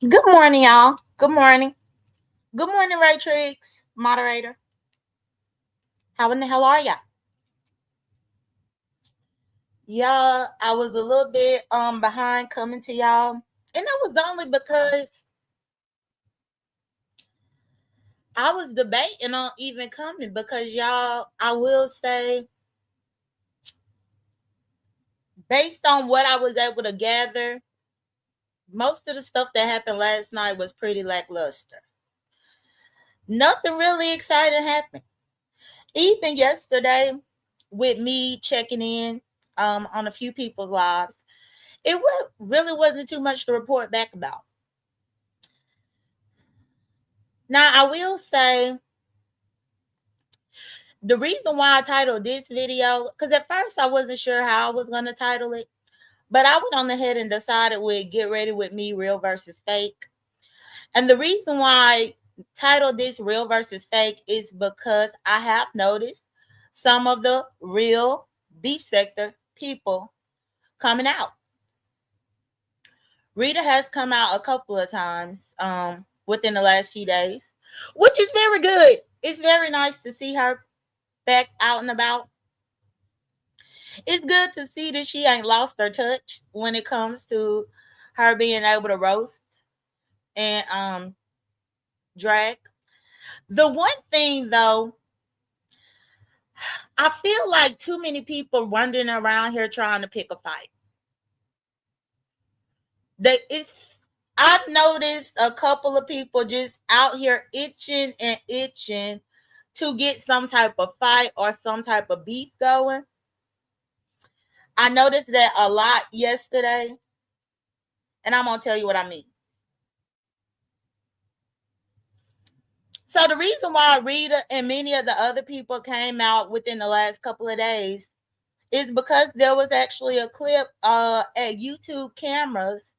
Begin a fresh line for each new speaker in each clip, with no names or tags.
Good morning, y'all. Good morning. Good morning, Raytrix, moderator. How in the hell are ya? Y'all, I was a little bit behind coming to y'all. And that was only because I was debating on even coming because y'all, I will say, based on what I was able to gather, most of the stuff that happened last night was pretty lackluster. Nothing really exciting happened. Even yesterday, with me checking in on a few people's lives, it really wasn't too much to report back about. Now, I will say the reason why I titled this video, because at first I wasn't sure how I was going to title it, but I went on ahead and decided with Get Ready With Me, Real versus Fake. And the reason why I titled this Real versus Fake is because I have noticed some of the real beef sector people coming out. Rita has come out a couple of times within the last few days, which is very good. It's very nice to see her back out and about. It's good to see that she ain't lost her touch when it comes to her being able to roast and drag. The one thing though, I feel like too many people wandering around here trying to pick a fight. That it's I've noticed a couple of people just out here itching and itching to get some type of fight or some type of beef going. I noticed that a lot yesterday, and I'm gonna tell you what I mean. So the reason why Rita and many of the other people came out within the last couple of days is because there was actually a clip at YouTube cameras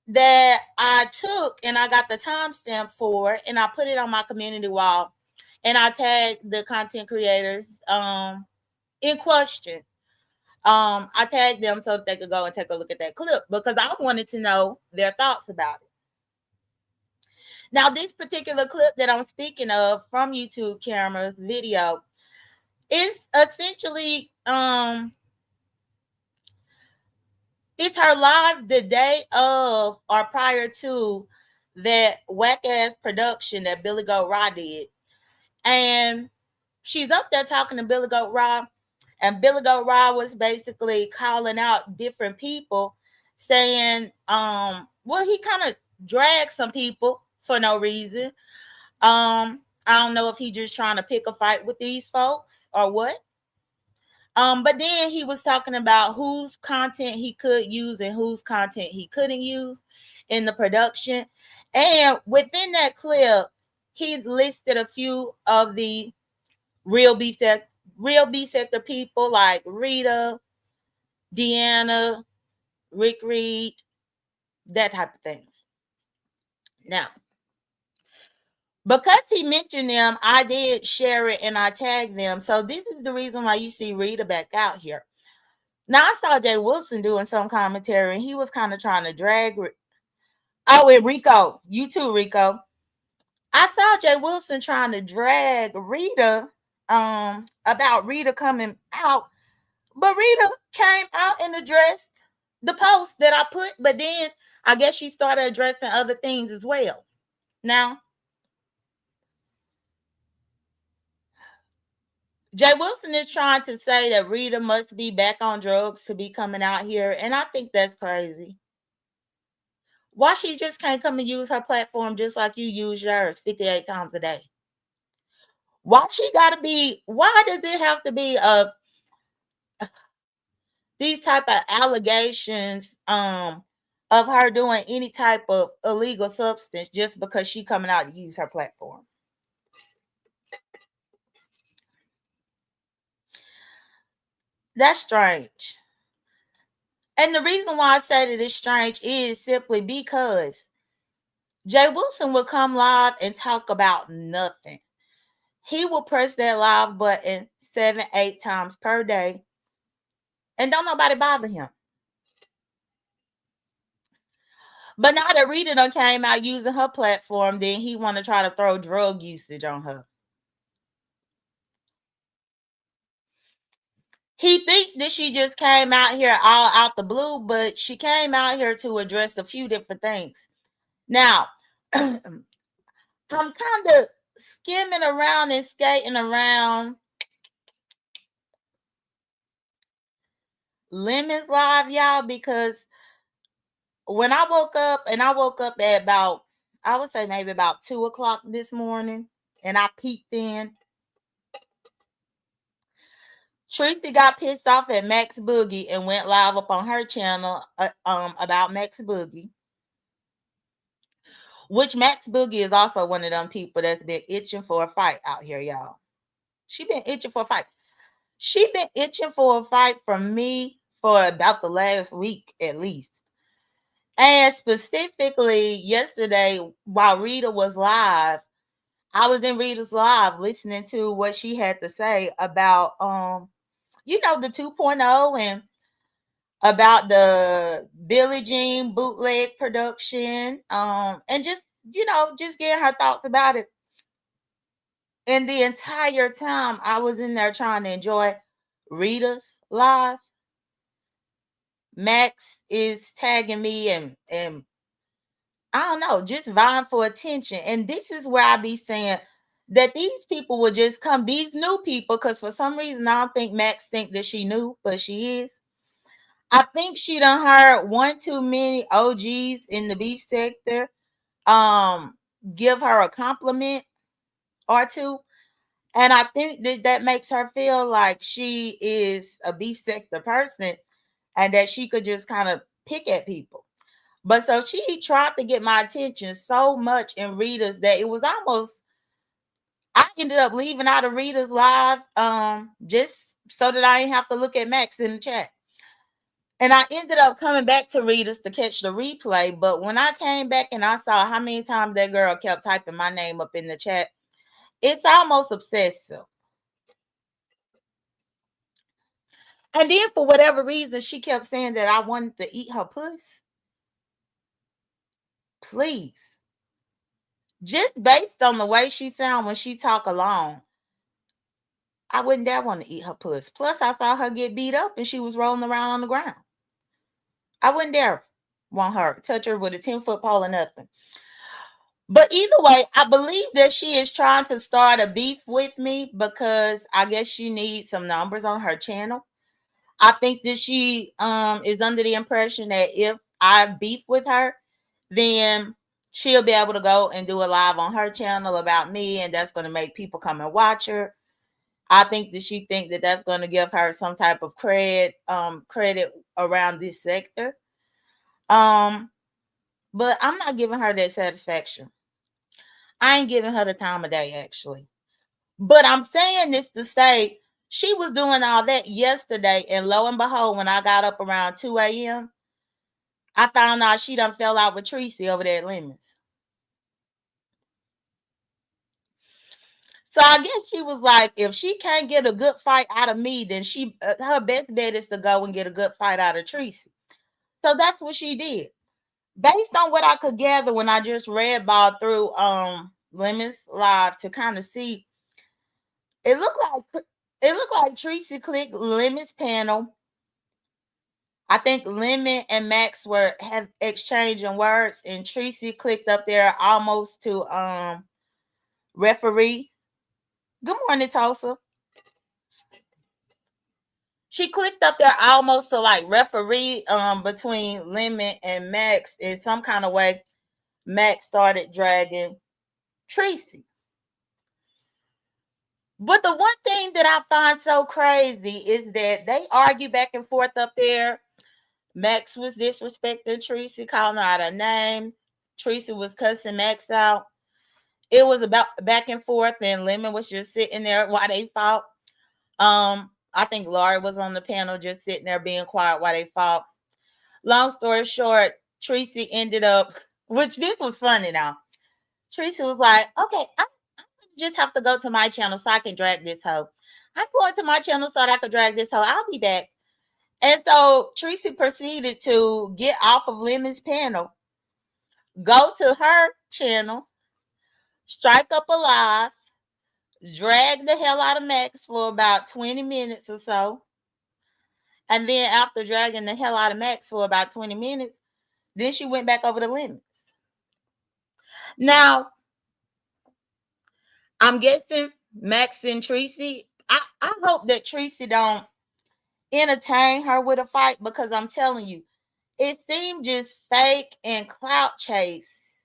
that I took and I got the timestamp for and I put it on my community wall and I tagged the content creators in question. I tagged them so that they could go and take a look at that clip because I wanted to know their thoughts about it. Now, this particular clip that I'm speaking of from YouTube cameras video is essentially it's her live the day of or prior to that whack ass production that Billy Goat Raw did. And she's up there talking to Billy Goat Raw, and Billy Goat Raw was basically calling out different people, saying, well, he kind of dragged some people for no reason. I don't know if he just trying to pick a fight with these folks or what. But then he was talking about whose content he could use and whose content he couldn't use in the production. And within that clip, he listed a few of the real beef sector people like Rita, Deanna, Rick Reed, that type of thing. Now, because he mentioned them, I did share it and I tagged them. So this is the reason why you see Rita back out here. Now I saw Jay Wilson doing some commentary and he was kind of trying to drag. Oh, and Rico, you too, Rico. I saw Jay Wilson trying to drag Rita about Rita coming out, but Rita came out and addressed the post that I put, but then I guess she started addressing other things as well. Now, Jay Wilson is trying to say that Rita must be back on drugs to be coming out here, and I think that's crazy. Why she just can't come and use her platform just like you use yours 58 times a day? Why she gotta be? Why does it have to be these type of allegations of her doing any type of illegal substance just because she coming out to use her platform? That's strange. And the reason why I say that it's strange is simply because Jay Wilson will come live and talk about nothing. He will press that live button 7, 8 times per day, and don't nobody bother him. But now that Rita done came out using her platform, then he want to try to throw drug usage on her. He think that she just came out here all out the blue, but she came out here to address a few different things. Now, I'm kind of skimming around and skating around Lemon's live, y'all, because when I woke up, and I woke up at about, I would say maybe about 2 o'clock this morning, and I peeked in. Tracy got pissed off at Max Boogie and went live up on her channel about Max Boogie. Which Max Boogie is also one of them people that's been itching for a fight out here, y'all. She been itching for a fight. She been itching for a fight from me for about the last week at least. And specifically yesterday, while Rita was live, I was in Rita's live listening to what she had to say about the 2.0 and about the Billie Jean bootleg production, and just getting her thoughts about it. And the entire time I was in there trying to enjoy Rita's live, Max is tagging me and I don't know, just vying for attention. And this is where I be saying that these people will just come, these new people, because for some reason I don't think Max think that she knew, but she is. I think she done heard one too many OGs in the beef sector give her a compliment or two. And I think that makes her feel like she is a beef sector person and that she could just kind of pick at people. But so she tried to get my attention so much in Rita's that it was almost, I ended up leaving out of Rita's live just so that I didn't have to look at Max in the chat. And I ended up coming back to Rita's to catch the replay. But when I came back and I saw how many times that girl kept typing my name up in the chat, it's almost obsessive. And then for whatever reason, she kept saying that I wanted to eat her puss. Please. Just based on the way she sound when she talk alone, I wouldn't dare want to eat her puss. Plus, I saw her get beat up and she was rolling around on the ground. I wouldn't dare want her, touch her with a 10-foot pole or nothing. But either way, I believe that she is trying to start a beef with me because I guess she needs some numbers on her channel. I think that she is under the impression that if I beef with her, then she'll be able to go and do a live on her channel about me, and that's going to make people come and watch her. I think that she think that that's going to give her some type of credit around this sector. But I'm not giving her that satisfaction. I ain't giving her the time of day, actually. But I'm saying this to say she was doing all that yesterday, and lo and behold, when I got up around 2 a.m., I found out she done fell out with Tracy over there at Lemons. So I guess she was like, if she can't get a good fight out of me, then her best bet is to go and get a good fight out of Tracy. So that's what she did. Based on what I could gather when I just read ball through Lemons Live to kind of see, it looked like Tracy clicked Lemon's panel. I think Lemon and Max have exchanging words, and Tracy clicked up there almost to referee. Good morning, Tulsa. She clicked up there almost to like referee between Lemon and Max. In some kind of way, Max started dragging Tracy. But the one thing that I find so crazy is that they argue back and forth up there. Max was disrespecting Tracy, calling her out her name. Tracy was cussing Max out. It was about back and forth, and Lemon was just sitting there while they fought. I think Laurie was on the panel just sitting there being quiet while they fought. Long story short, Tracy ended up, which this was funny now. Tracy was like, okay, I just have to go to my channel so I can drag this hoe. I'm going to my channel so that I can drag this hoe. I'll be back. And so Tracy proceeded to get off of Lemon's panel go to her channel, strike up a live, drag the hell out of Max for about 20 minutes or so. And then after dragging the hell out of Max for about 20 minutes, then she went back over the limits. Now, I'm guessing Max and Tracy, I hope that Tracy don't entertain her with a fight, because I'm telling you, it seemed just fake and clout chase.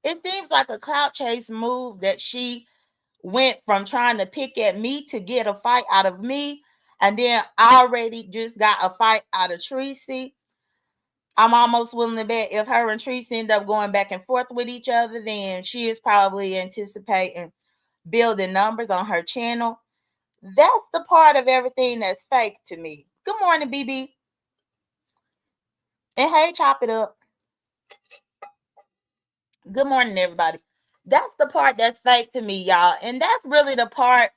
It seems like a clout chase move that she went from trying to pick at me to get a fight out of me, and then already just got a fight out of Tracy. I'm almost willing to bet if her and Tracy end up going back and forth with each other, then she is probably anticipating building numbers on her channel. That's the part of everything that's fake to me. Good morning, BB. And hey, chop it up. Good morning, everybody. That's the part that's fake to me, y'all. And that's really the part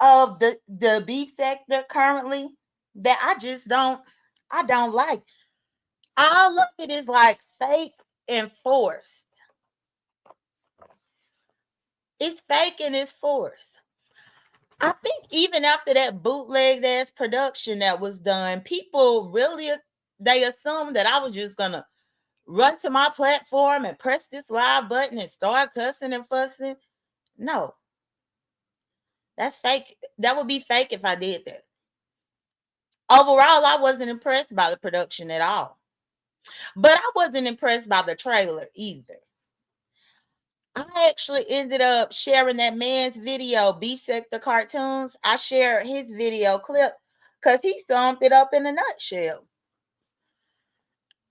of the beef sector currently that I don't like. All of it is like fake and forced. It's fake and it's forced. I think even after that bootleg ass production that was done, people really, they assumed that I was just gonna run to my platform and press this live button and start cussing and fussing. No, that's fake. That would be fake if I did that. Overall, I wasn't impressed by the production at all. But I wasn't impressed by the trailer either. I actually ended up sharing that man's video, Beef Sector Cartoons. I shared his video clip because he summed it up in a nutshell.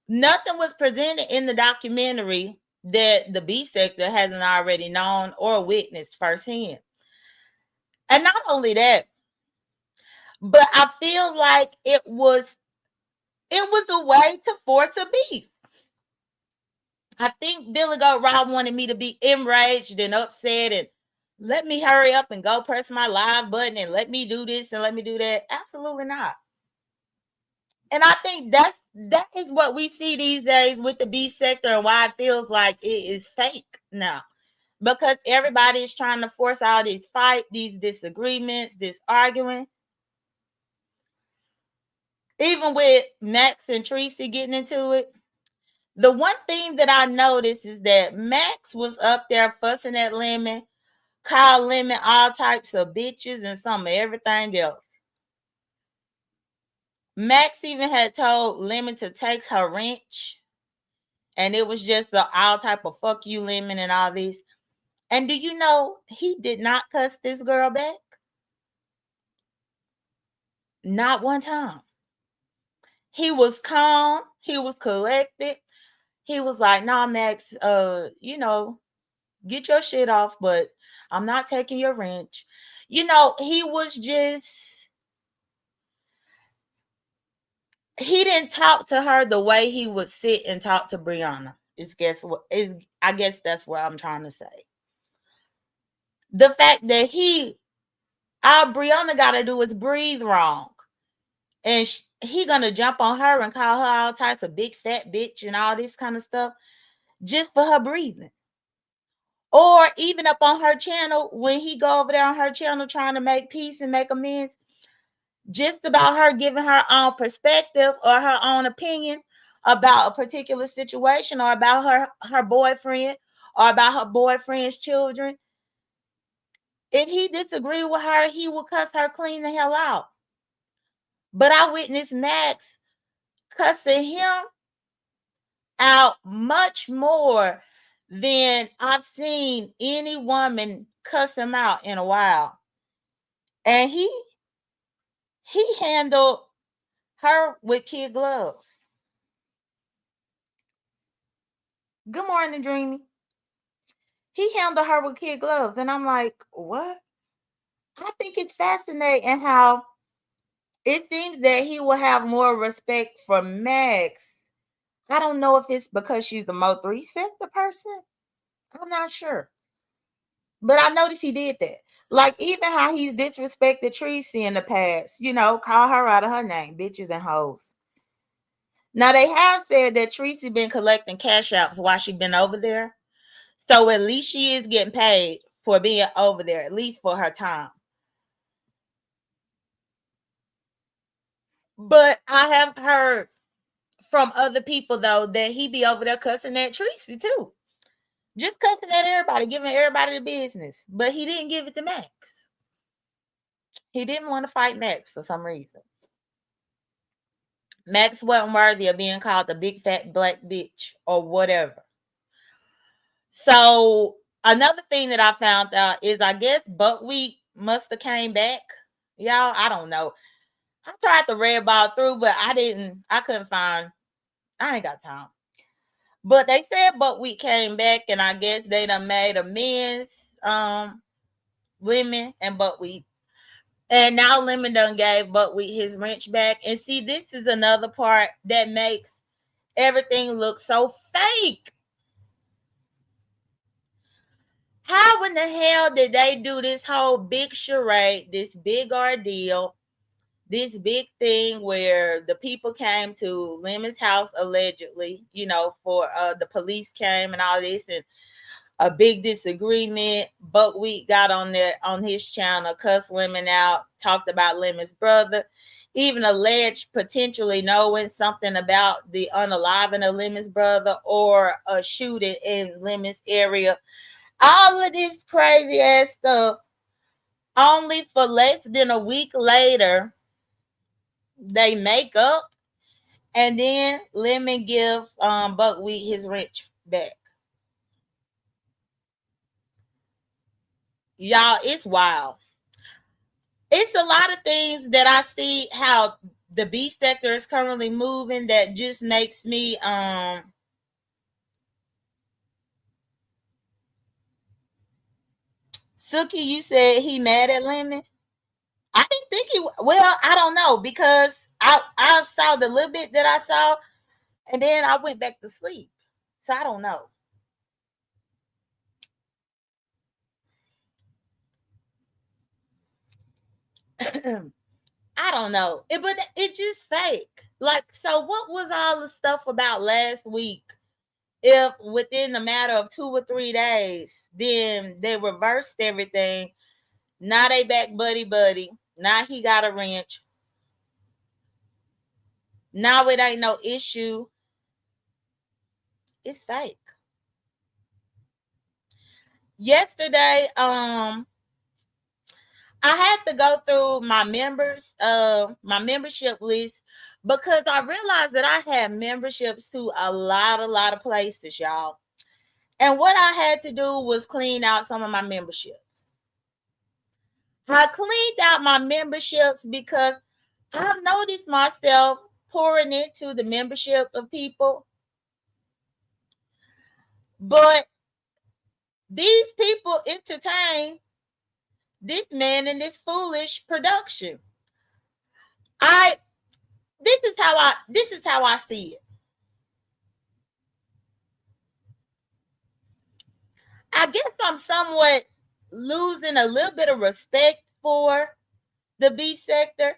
Nothing was presented in the documentary that the beef sector hasn't already known or witnessed firsthand. And not only that, but I feel like it was a way to force a beef. I think Billy Goat Rob wanted me to be enraged and upset and let me hurry up and go press my live button and let me do this and let me do that. Absolutely not. And I think that is what we see these days with the beef sector and why it feels like it is fake now. Because everybody is trying to force out these fights, these disagreements, this arguing. Even with Max and Tracy getting into it, the one thing that I noticed is that Max was up there fussing at Lemon, called Lemon all types of bitches and some of everything else. Max even had told Lemon to take her wrench, and it was just all type of fuck you, Lemon, and all this. And do you know he did not cuss this girl back? Not one time. He was calm. He was collected. He was like, nah, Max, get your shit off, but I'm not taking your wrench. He was just, he didn't talk to her the way he would sit and talk to Brianna. I guess that's what I'm trying to say. The fact that all Brianna got to do is breathe wrong. And he gonna jump on her and call her all types of big fat bitch and all this kind of stuff just for her breathing. Or even up on her channel, when he go over there on her channel trying to make peace and make amends, just about her giving her own perspective or her own opinion about a particular situation or about her boyfriend or about her boyfriend's children. If he disagreed with her, he would cuss her clean the hell out. But I witnessed Max cussing him out much more than I've seen any woman cuss him out in a while. And he handled her with kid gloves. Good morning, Dreamy. He handled her with kid gloves. And I'm like, what? I think it's fascinating how it seems that he will have more respect for Max. I don't know if it's because she's the Mo3 sector person. I'm not sure. But I noticed he did that. Like, even how he's disrespected Tracy in the past, call her out of her name, bitches and hoes. Now they have said that Tracy been collecting cash apps while she been over there. So at least she is getting paid for being over there, at least for her time. But I have heard from other people though that he be over there cussing at Tracy too. Just cussing at everybody, giving everybody the business. But he didn't give it to Max. He didn't want to fight Max for some reason. Max wasn't worthy of being called the big fat black bitch or whatever. So another thing that I found out is I guess Buckwheat must have came back. Y'all, I don't know. I tried to red ball through, but I couldn't find, I ain't got time. But they said Buckwheat came back, and I guess they done made amends, Lemon and Buckwheat. And now Lemon done gave Buckwheat his wrench back. And see, this is another part that makes everything look so fake. How in the hell did they do this whole big charade, this big ordeal, this big thing where the people came to Lemon's house allegedly, for the police came and all this, and a big disagreement. Buckwheat got on there on his channel, cussed Lemon out, talked about Lemon's brother, even alleged potentially knowing something about the unaliving of Lemon's brother or a shooting in Lemon's area. All of this crazy ass stuff, only for less than a week later, they make up, and then Lemon give Buckwheat his wrench back. Y'all, it's wild. It's a lot of things that I see how the beef sector is currently moving that just makes me Suki, you said he mad at Lemon. I didn't think he. Well, I don't know because I saw the little bit that I saw, and then I went back to sleep. So I don't know. I don't know. But it just fake. Like, so what was all the stuff about last week? If within the matter of 2 or 3 days, then they reversed everything. Now they back buddy. Now he got a wrench. Now it ain't no issue. It's fake. Yesterday, I had to go through my my membership list because I realized that I had memberships to a lot of places, y'all. And what I had to do was clean out some of my memberships. I cleaned out my memberships because I've noticed myself pouring into the membership of people. But these people entertain this man in this foolish production. This is how I see it. I guess I'm somewhat losing a little bit of respect for the beef sector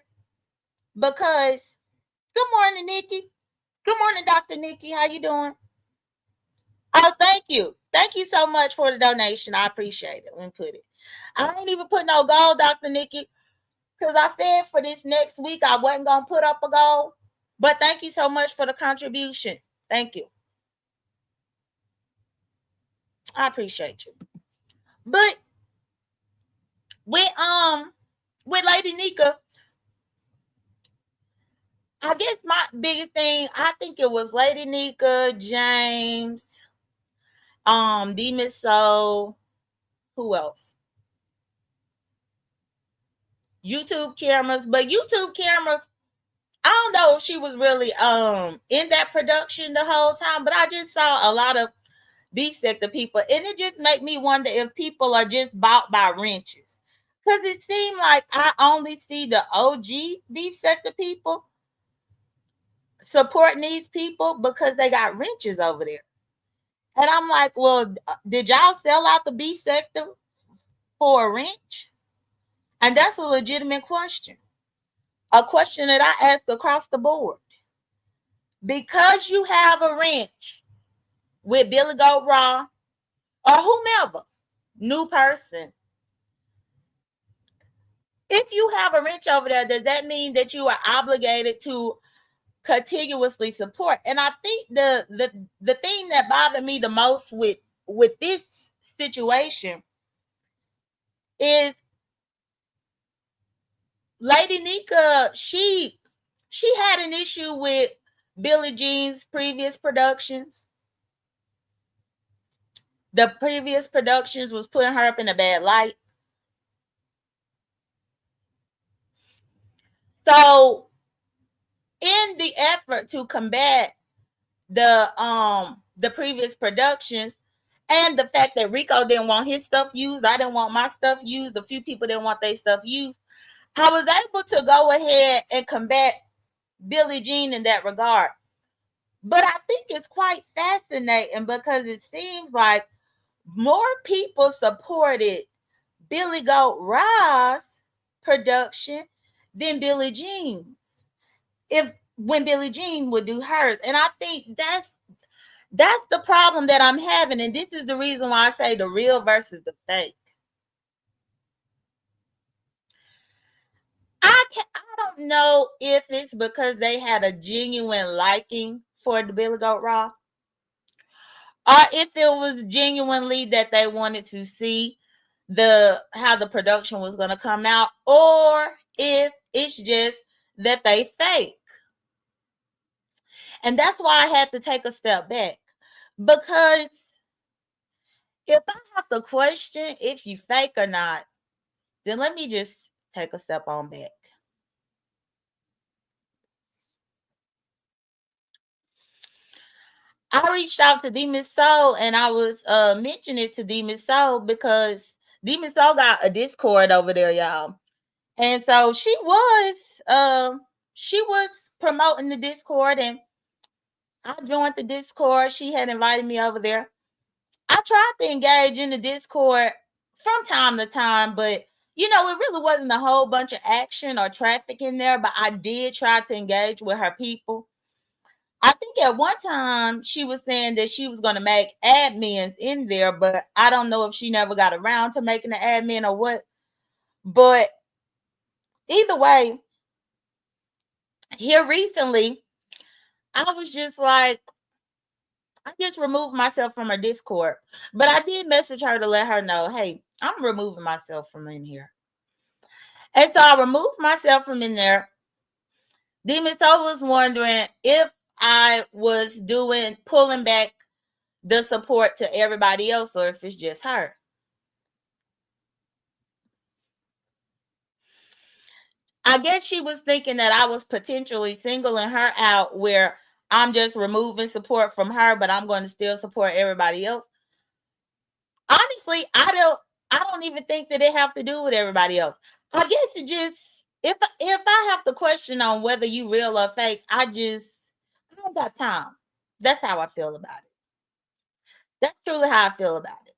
because good morning, Nikki. Good morning, Dr. Nikki. How you doing? Oh, thank you. Thank you so much for the donation. I appreciate it. Let me put it. I ain't even put no goal, Dr. Nikki, because I said for this next week I wasn't going to put up a goal. But thank you so much for the contribution. Thank you. I appreciate you. But with Lady Nika, I guess my biggest thing, I think it was Lady Nika, James, Demon Soul, who else? YouTube cameras, but YouTube cameras, I don't know if she was really in that production the whole time, but I just saw a lot of beef sector people, and it just made me wonder if people are just bought by wrenches. Because it seemed like I only see the OG beef sector people supporting these people because they got wrenches over there. And I'm like, well, did y'all sell out the beef sector for a wrench? And that's a legitimate question. A question that I ask across the board. because you have a wrench with Billy Goat Raw or whomever, new person, if you have a wrench over there, does that mean that you are obligated to continuously support? And I think the thing that bothered me the most with this situation is Lady Nika, she had an issue with Billie Jean's previous productions. The previous productions was putting her up in a bad light. So in the effort to combat the previous productions and the fact that Rico didn't want his stuff used, I didn't want my stuff used, a few people didn't want their stuff used, I was able to go ahead and combat Billie Jean in that regard. But I think it's quite fascinating because it seems like more people supported Billy Goat Raw's production than Billie Jean's. If when Billie Jean would do hers. And I think that's the problem that I'm having. And this is the reason why I say the real versus the fake. I don't know if it's because they had a genuine liking for the Billy Goat Raw, or if it was genuinely that they wanted to see how the production was going to come out, or if it's just that they fake. And that's why I had to take a step back, because if I have to question if you fake or not, then let me just take a step on back. I reached out to Demon Soul and I was mentioning it to Demon Soul because Demon Soul got a Discord over there, y'all. And so she was promoting the Discord, and I joined the Discord. She had invited me over there. I tried to engage in the Discord from time to time, but it really wasn't a whole bunch of action or traffic in there, but I did try to engage with her people. I think at one time she was saying that she was going to make admins in there, but I don't know if she never got around to making an admin or what. But either way, here recently, I was just like, I just removed myself from her Discord. But I did message her to let her know, hey, I'm removing myself from in here. And so I removed myself from in there. Demon Soul was wondering if I was pulling back the support to everybody else or if it's just her. I guess she was thinking that I was potentially singling her out, where I'm just removing support from her, but I'm going to still support everybody else. Honestly, I don't even think that it have to do with everybody else. I guess it just, if I have to question on whether you real or fake, I don't got time. That's how I feel about it. That's truly how I feel about it.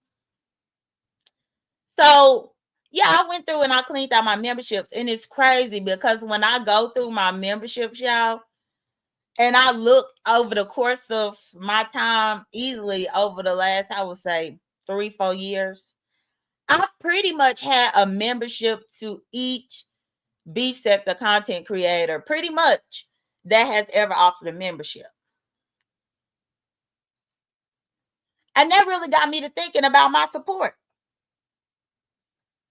So yeah, I went through and I cleaned out my memberships, and it's crazy because when I go through my memberships, y'all, and I look over the course of my time, easily over the last, I would say 3-4 years, I've pretty much had a membership to each beef sector content creator, pretty much, that has ever offered a membership. And that really got me to thinking about my support.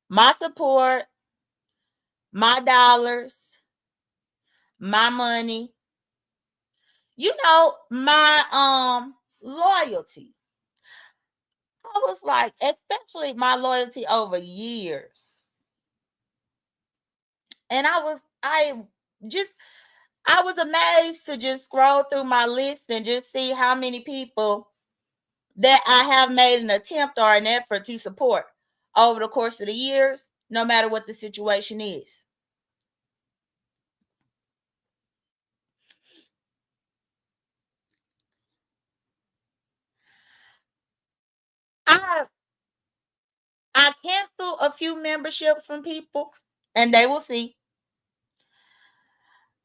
My support, my dollars, my money, my loyalty. I was like, especially my loyalty over years. And I was amazed to just scroll through my list and just see how many people that I have made an attempt or an effort to support over the course of the years, no matter what the situation is. I I canceled a few memberships from people, and they will see.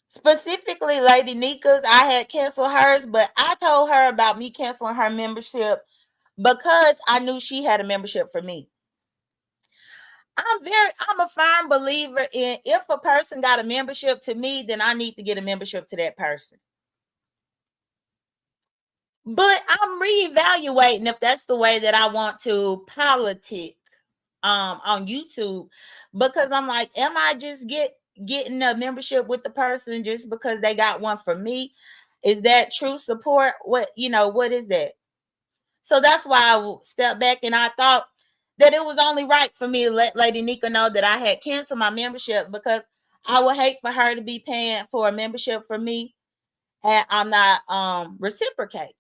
Specifically, Lady Nika's, I had canceled hers, but I told her about me canceling her membership because I knew she had a membership for me. I'm a firm believer in, if a person got a membership to me, then I need to get a membership to that person. But I'm reevaluating if that's the way that I want to politic on YouTube, because I'm like, am I just getting a membership with the person just because they got one for me? Is that true support? What what is that? So that's why I stepped back, and I thought that it was only right for me to let Lady Nika know that I had canceled my membership, because I would hate for her to be paying for a membership for me and I'm not reciprocating.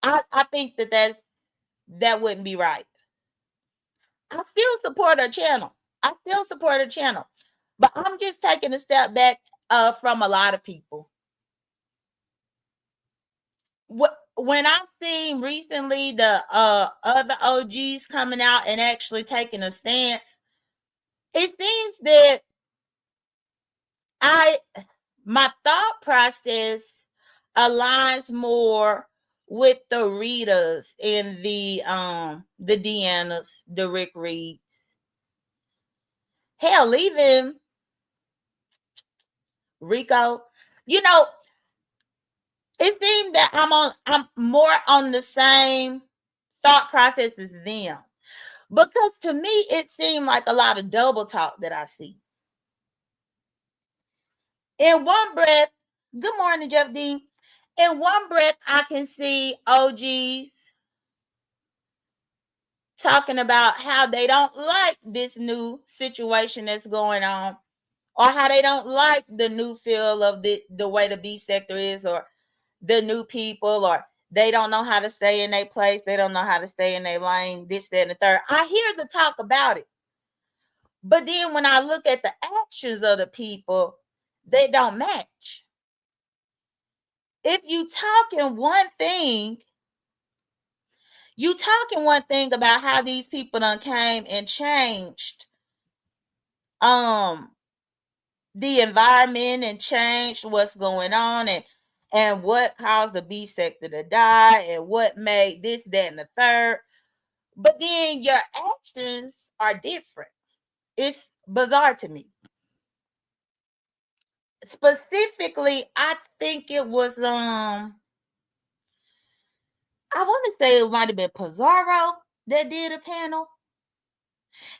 I think that wouldn't be right. I still support her channel. I still support her channel. But I'm just taking a step back from a lot of people. When I've seen recently the other OGs coming out and actually taking a stance, it seems that my thought process aligns more with the Ritas and the Deannas, the Rick Reeds. Hell, even Rico. You know, it seems that I'm more on the same thought process as them. Because to me, it seemed like a lot of double talk that I see. In one breath, good morning, Jeff Dean. In one breath, I can see OGs talking about how they don't like this new situation that's going on, or how they don't like the new feel of the way the beef sector is, or the new people, or they don't know how to stay in their place, they don't know how to stay in their lane, this, that, and the third. I hear the talk about it. But then when I look at the actions of the people, they don't match. If you talking one thing, about how these people done came and changed the environment and changed what's going on, and what caused the beef sector to die, and what made this, that, and the third. But then your actions are different. It's bizarre to me. Specifically, I think it was I want to say it might have been Pizarro that did a panel.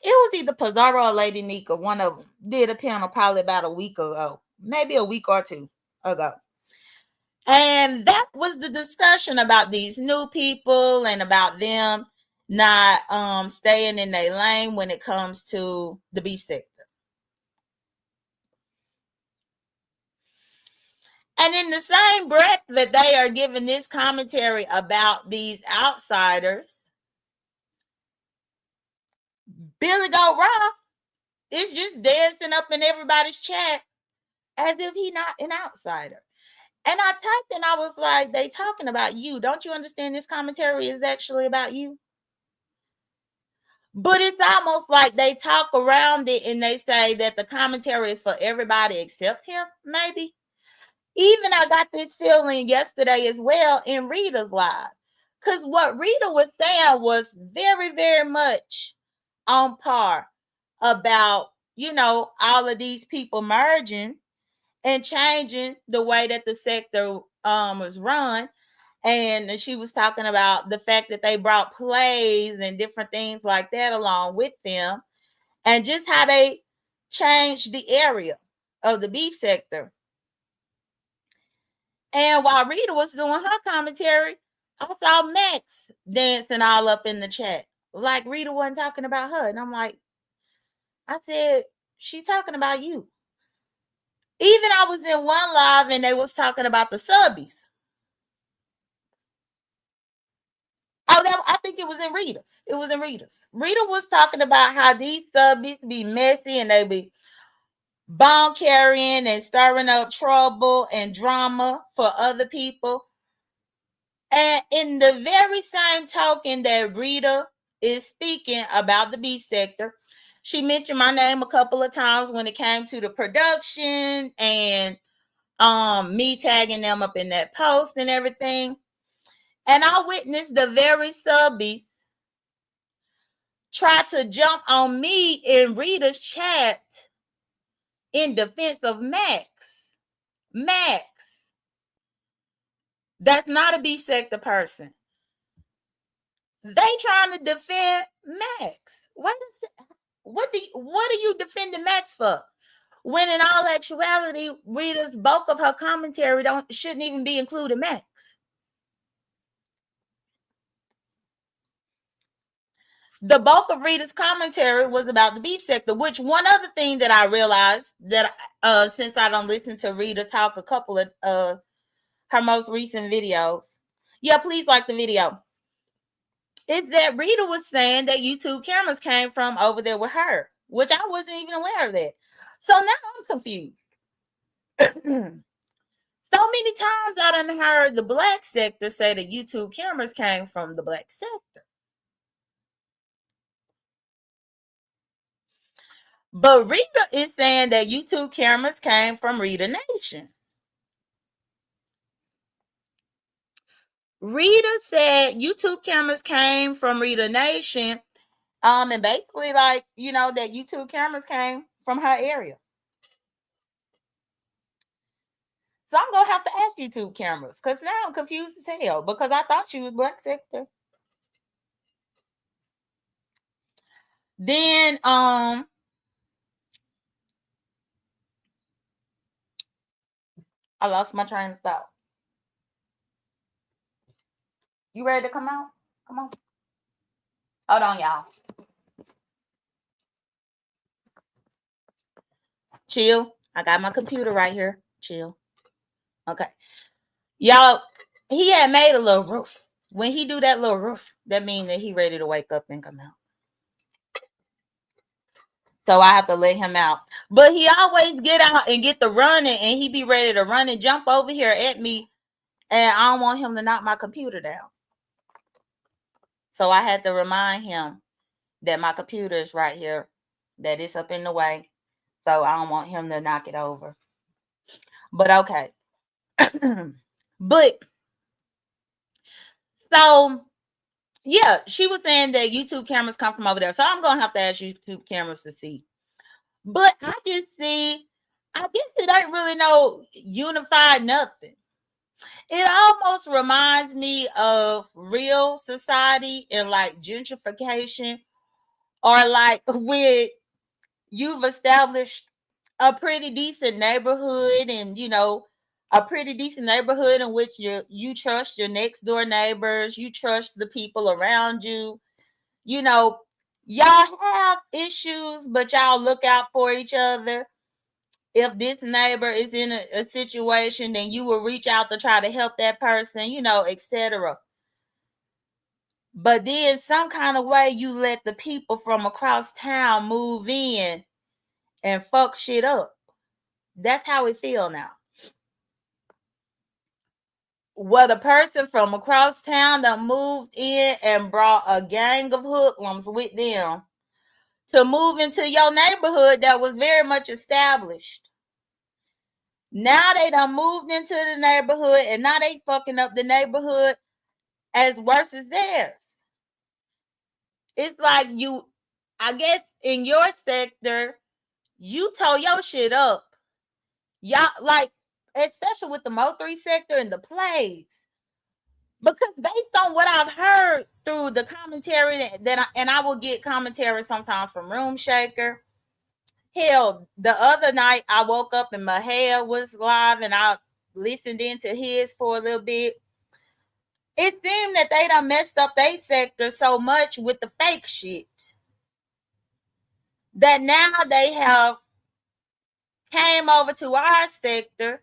It was either Pizarro or Lady Nika. One of them did a panel probably about a week ago, maybe a week or two ago. And that was the discussion about these new people and about them not staying in their lane when it comes to the beef sector. And in the same breath that they are giving this commentary about these outsiders, Billy Goat Raw is just dancing up in everybody's chat as if he's not an outsider. And I typed and I was like, they talking about you. Don't you understand this commentary is actually about you? But it's almost like they talk around it and they say that the commentary is for everybody except him, maybe. Even I got this feeling yesterday as well in Rita's live. Because what Rita was saying was very, very much on par about, all of these people merging and changing the way that the sector was run. And she was talking about the fact that they brought plays and different things like that along with them, and just how they changed the area of the beef sector. And while Rita was doing her commentary, I saw Max dancing all up in the chat, like Rita wasn't talking about her. And I'm like, I said, she talking about you. Even I was in one live and they was talking about the subbies. Oh, I think it was in Rita's. It was in Rita's. Rita was talking about how these subbies be messy and they be bone carrying and stirring up trouble and drama for other people. And in the very same token that Rita is speaking about the beef sector, She mentioned my name a couple of times when it came to the production and me tagging them up in that post and everything. And I witnessed the very subbies try to jump on me in Rita's chat in defense of Max. Max. That's not a beef sector person. They trying to defend Max. What are you defending Max for? When in all actuality, Rita's bulk of her commentary shouldn't even be including Max. The bulk of Rita's commentary was about the beef sector, which one other thing that I realized that since I don't listen to Rita talk a couple of her most recent videos. Yeah, please like the video. Is that Rita was saying that YouTube cameras came from over there with her, which I wasn't even aware of that. So now I'm confused. So many times I done heard the black sector say that YouTube cameras came from the black sector. But Rita is saying that YouTube cameras came from Rita Nation. Rita said YouTube cameras came from Rita Nation. And basically, like, you know, that YouTube cameras came from her area. So I'm gonna have to ask YouTube cameras because now I'm confused as hell because I thought she was black sector. Then I lost my train of thought. You ready to come out? Come on. Hold on, y'all. Chill. I got my computer right here. Chill. Okay. Y'all, he had made a little roof. When he do that little roof, that means that he ready to wake up and come out. So I have to let him out. But he always get out and get the running, and he be ready to run and jump over here at me. And I don't want him to knock my computer down. So I had to remind him that my computer is right here, that it's up in the way. So I don't want him to knock it over. But okay. But so yeah, she was saying that YouTube cameras come from over there. So I'm gonna have to ask YouTube cameras to see. But I just see, I guess it ain't really no unified nothing. It almost reminds me of real society and like gentrification, or like with you've established a pretty decent neighborhood, and you know, a pretty decent neighborhood in which you trust your next door neighbors, you trust the people around you. You know, y'all have issues, but y'all look out for each other. If this neighbor is in a situation, then you will reach out to try to help that person, you know, etc. But then some kind of way you let the people from across town move in and fuck shit up. That's how it feel now. What a person from across town that moved in and brought a gang of hoodlums with them to move into your neighborhood that was very much established. Now they done moved into the neighborhood and now they fucking up the neighborhood as worse as theirs. It's like you, I guess in your sector, you tore your shit up. Y'all, like, especially with the Mo3 sector and the plays. Because based on what I've heard through the commentary and I will get commentary sometimes from Room Shaker. Hell, the other night I woke up and my hair was live and I listened into his for a little bit. It seemed that they done messed up their sector so much with the fake shit that now they have came over to our sector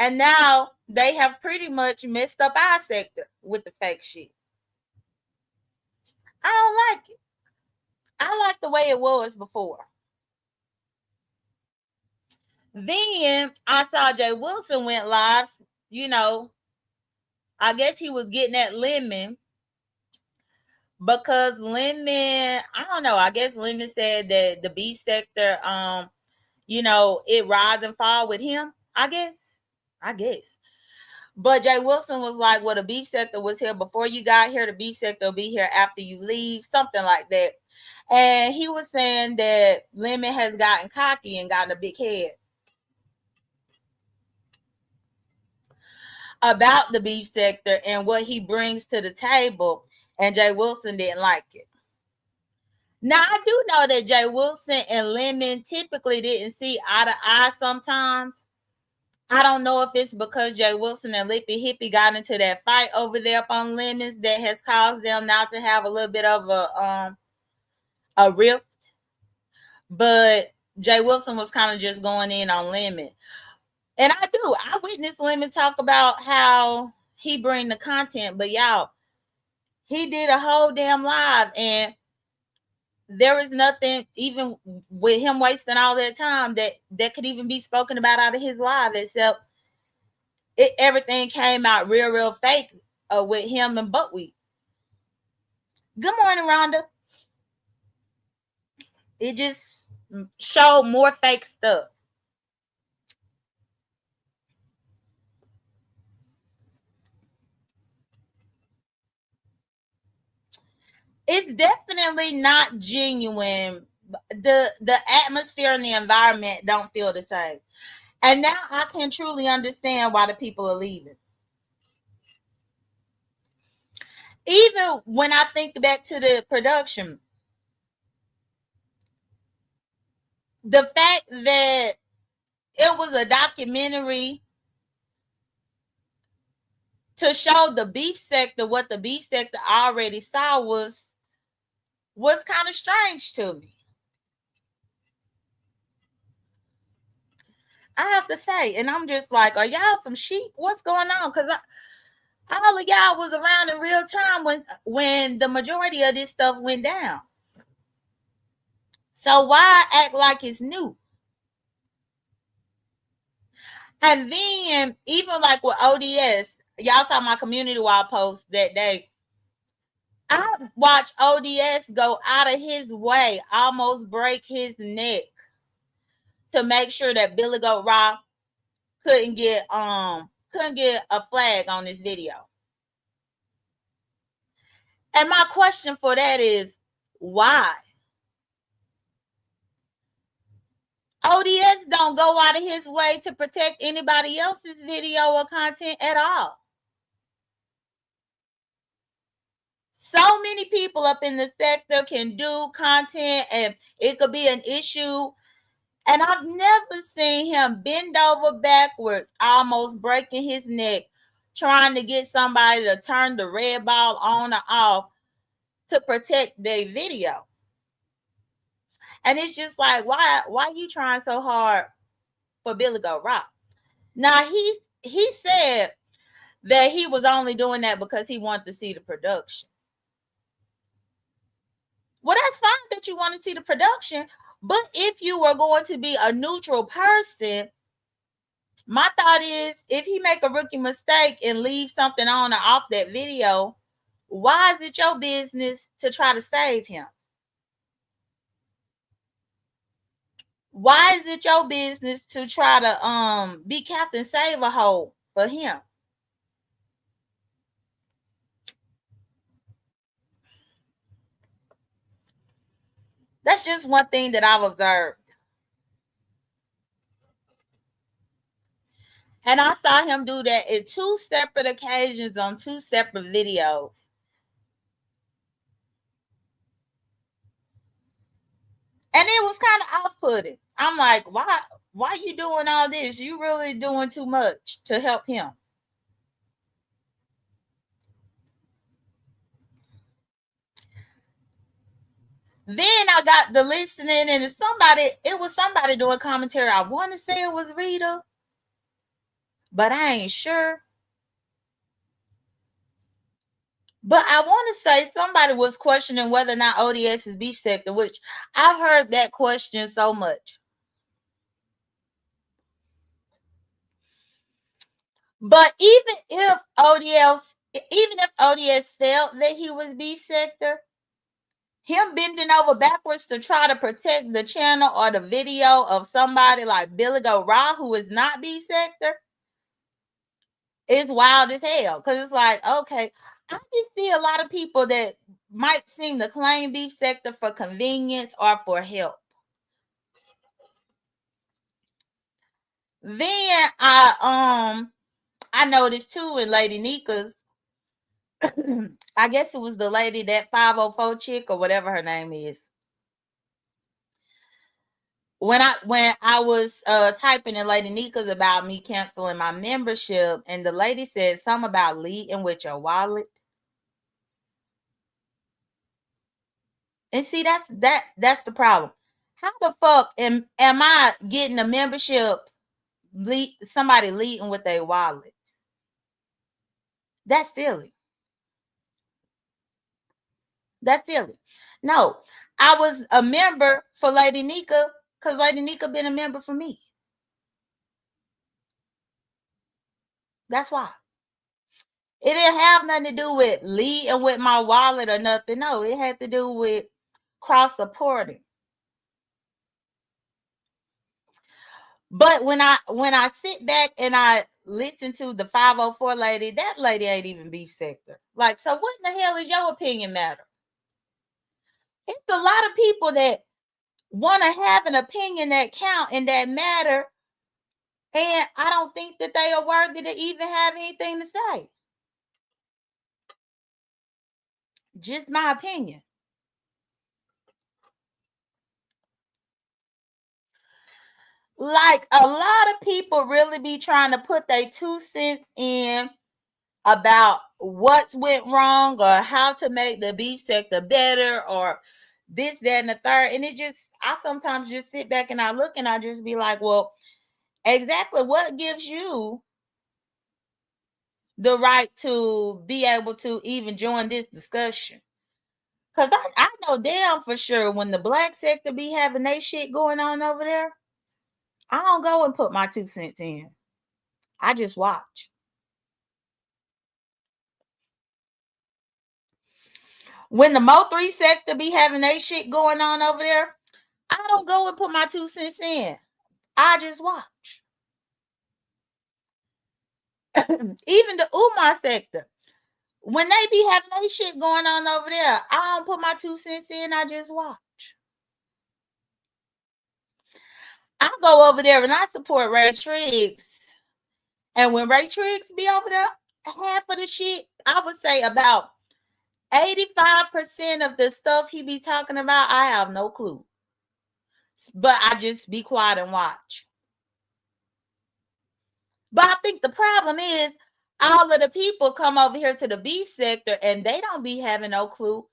and now they have pretty much messed up our sector with the fake shit. I don't like it. I like the way it was before. Then I saw Jay Wilson went live. You know, I guess he was getting that lemon. because Lemon, I don't know, I guess Lemon said that the beef sector, it rise and fall with him, I guess. I guess. But Jay Wilson was like, well, the beef sector was here before you got here. The beef sector will be here after you leave, something like that. And he was saying that Lemon has gotten cocky and gotten a big head about the beef sector and what he brings to the table. And Jay Wilson didn't like it. Now, I do know that Jay Wilson and Lemon typically didn't see eye to eye sometimes. I don't know if it's because Jay Wilson and Lippy Hippie got into that fight over there up on Lemons that has caused them now to have a little bit of a rift. But Jay Wilson was kind of just going in on Lemon. And I witnessed Lemon talk about how he bring the content, but y'all, he did a whole damn live, and there is nothing, even with him wasting all that time, that could even be spoken about out of his live, except everything came out real fake with him and Buckwheat. Good morning, Rhonda. It just showed more fake stuff. It's definitely not genuine. The atmosphere and the environment don't feel the same. And now I can truly understand why the people are leaving. Even when I think back to the production, the fact that it was a documentary to show the beef sector, what the beef sector already saw was kind of strange to me. I have to say, and I'm just like, are y'all some sheep? What's going on? Because all of y'all was around in real time when the majority of this stuff went down. So why act like it's new? And then even like with ODS, y'all saw my community wall post that day. I watched ODS go out of his way, almost break his neck to make sure that Billy Goat Raw couldn't get a flag on this video. And my question for that is, why? ODS don't go out of his way to protect anybody else's video or content at all. So many people up in the sector can do content and it could be an issue. And I've never seen him bend over backwards, almost breaking his neck, trying to get somebody to turn the red ball on or off to protect their video. And it's just like, why are you trying so hard for Billy Goat Rock? Now, he said that he was only doing that because he wanted to see the production. Well, that's fine that you want to see the production, but if you were going to be a neutral person, my thought is, if he make a rookie mistake and leave something on or off that video, why is it your business to try to save him? Why is it your business to try to be Captain Save a Hole for him? That's just one thing that I've observed. And I saw him do that in two separate occasions on two separate videos. And it was kind of off-putting. I'm like, why are you doing all this? You really doing too much to help him. Then I got the listening, and it was somebody doing commentary. I want to say it was Rita, but I ain't sure. But I want to say somebody was questioning whether or not ODS is beef sector, which I've heard that question so much. But even if ODS felt that he was beef sector, him bending over backwards to try to protect the channel or the video of somebody like Billy Goat Raw, who is not beef sector, is wild as hell. Because it's like, okay, I just see a lot of people that might seem to claim beef sector for convenience or for help. Then I noticed too in Lady Nika's, I guess it was the lady, that 504 chick or whatever her name is. When I was typing in Lady Nika's about me canceling my membership, and the lady said something about leading with your wallet. And see, that's the problem. How the fuck am I getting a membership? Somebody leading with their wallet. That's silly. That's silly. No, I was a member for Lady Nika because Lady Nika been a member for me. That's why. It didn't have nothing to do with leading with my wallet or nothing. No, it had to do with cross supporting. But when I sit back and I listen to the 504 lady, that lady ain't even beef sector. Like, so what in the hell is your opinion matter? It's a lot of people that want to have an opinion that count and that matter, and I don't think that they are worthy to even have anything to say. Just my opinion. Like, a lot of people really be trying to put their 2 cents in about what's went wrong or how to make the beef sector better or this, that, and the third. And I sometimes just sit back and I look and I just be like, well, exactly what gives you the right to be able to even join this discussion? Because I know damn for sure when the black sector be having their shit going on over there, I don't go and put my 2 cents in. I just watch. When the Mo3 sector be having their shit going on over there, I don't go and put my 2 cents in. I just watch. Even the Umar sector, when they be having their shit going on over there, I don't put my 2 cents in. I just watch. I go over there and I support Ray Triggs. And when Ray Triggs be over there, half of the shit, I would say about 85% of the stuff he be talking about, I have no clue. But I just be quiet and watch. But I think the problem is all of the people come over here to the beef sector and they don't be having no clue,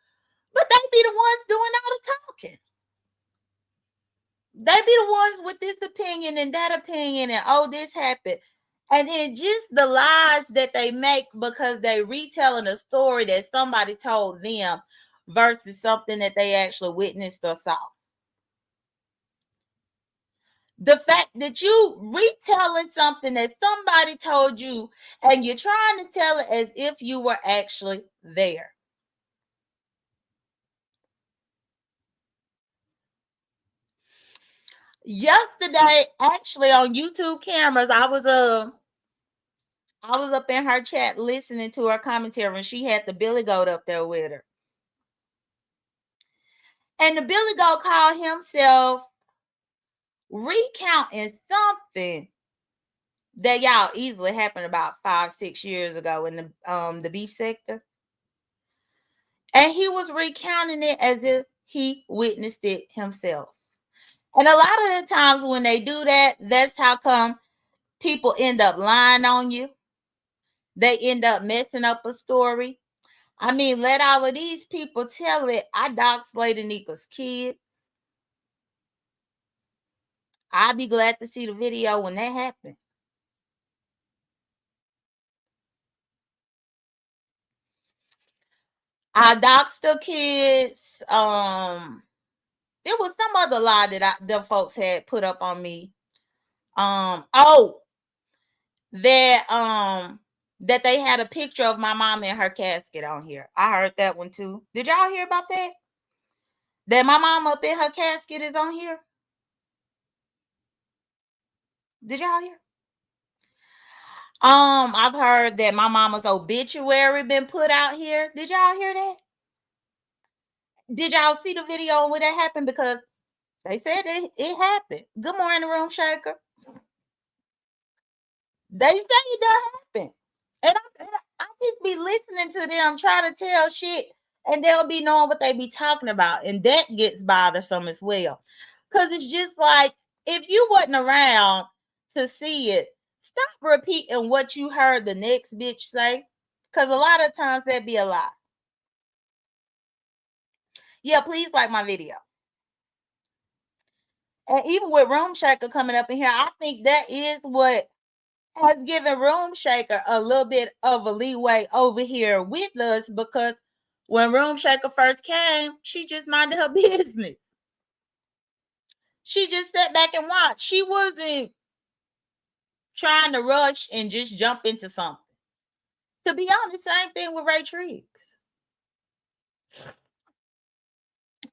but they be the ones doing all the talking. They be the ones with this opinion and that opinion and oh, this happened. And then just the lies that they make because they retelling a story that somebody told them versus something that they actually witnessed or saw. The fact that you retelling something that somebody told you and you're trying to tell it as if you were actually there. Yesterday, actually on YouTube cameras, I was up in her chat listening to her commentary and she had the Billy Goat up there with her. And the Billy Goat called himself recounting something that y'all easily happened about 5-6 years ago in the beef sector. And he was recounting it as if he witnessed it himself. And a lot of the times when they do that, that's how come people end up lying on you. They end up messing up a story. I mean, let all of these people tell it. I doxed Lady Nika's kids. I'll be glad to see the video when that happened. I doxed the kids. There was some other lie that the folks had put up on me. That they had a picture of my mom in her casket on here. I heard that one too. Did y'all hear about that? That my mom up in her casket is on here? Did y'all hear? I've heard that my mama's obituary been put out here. Did y'all hear that? Did y'all see the video where that happened? Because they said it happened. Good morning, room shaker. They say it does happen. And I just be listening to them try to tell shit, and they'll be knowing what they be talking about. And that gets bothersome as well. Because it's just like, if you wasn't around to see it, stop repeating what you heard the next bitch say. Because a lot of times that be a lie. Yeah, please like my video. And even with Room Shaker coming up in here, I think that is what has given Room Shaker a little bit of a leeway over here with us, because when Room Shaker first came, she just minded her business. She just sat back and watched. She wasn't trying to rush and just jump into something. To be honest, same thing with Ray Triggs.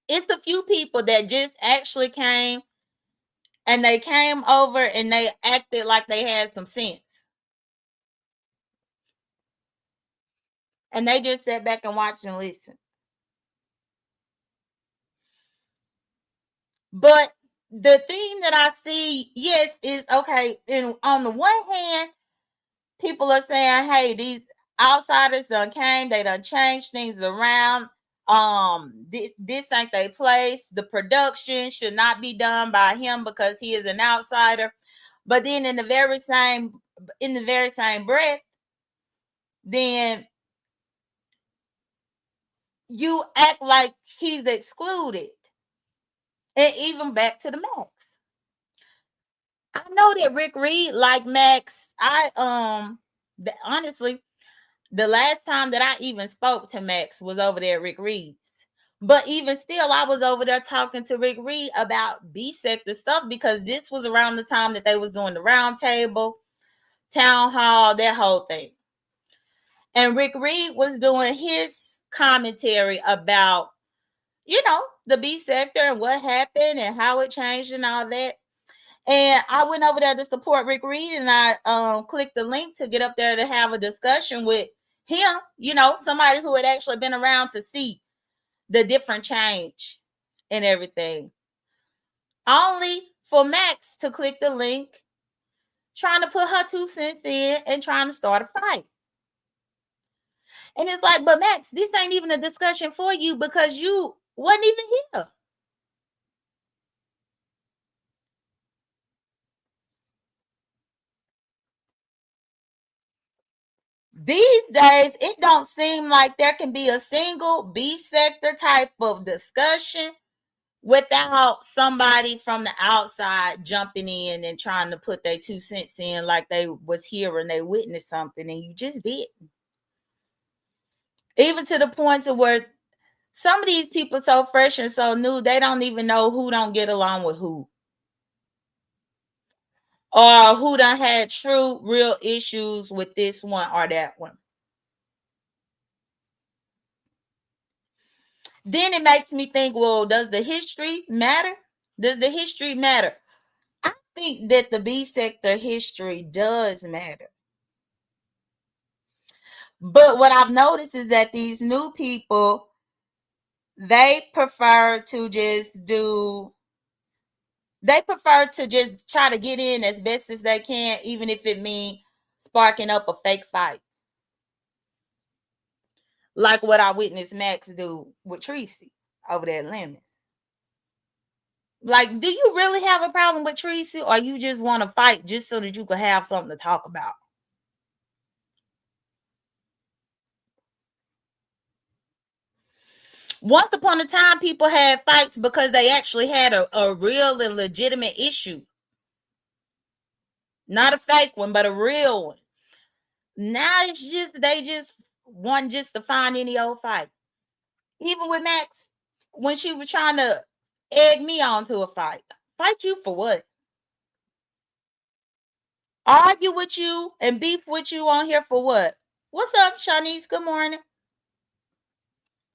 It's a few people that just actually came, and they came over and they acted like they had some sense. And they just sat back and watched and listened. But the thing that I see, yes, is okay. And on the one hand, people are saying, hey, these outsiders done came, they done changed things around. This ain't their place. The production should not be done by him because he is an outsider. But then in the very same breath, then you act like he's excluded. And even back to the Max. I know that Rick Reed like Max. Honestly, the last time that I even spoke to Max was over there at Rick Reed's. But even still, I was over there talking to Rick Reed about beef sector stuff, because this was around the time that they was doing the round table, town hall, that whole thing. And Rick Reed was doing his commentary about, the beef sector and what happened and how it changed and all that. And I went over there to support Rick Reed, and I clicked the link to get up there to have a discussion with him, somebody who had actually been around to see the different change and everything. Only for Max to click the link, trying to put her 2 cents in and trying to start a fight. And it's like, but Max, this ain't even a discussion for you because you wasn't even here. These days, it don't seem like there can be a single beef sector type of discussion without somebody from the outside jumping in and trying to put their 2 cents in, like they was here and they witnessed something, and you just didn't. Even to the point to where some of these people so fresh and so new, they don't even know who don't get along with who, or who done had true, real issues with this one or that one. Then it makes me think, well, does the history matter? Does the history matter? I think that the B sector history does matter. But what I've noticed is that these new people, they prefer to just try to get in as best as they can, even if it means sparking up a fake fight. Like what I witnessed Max do with Tracy over there at Lemons. Like, do you really have a problem with Tracy, or you just want to fight just so that you can have something to talk about? Once upon a time, people had fights because they actually had a real and legitimate issue. Not a fake one, but a real one. Now it's just, they just want just to find any old fight. Even with Max, when she was trying to egg me on to a fight. Fight you for what? Argue with you and beef with you on here for what? What's up, Shanice? Good morning.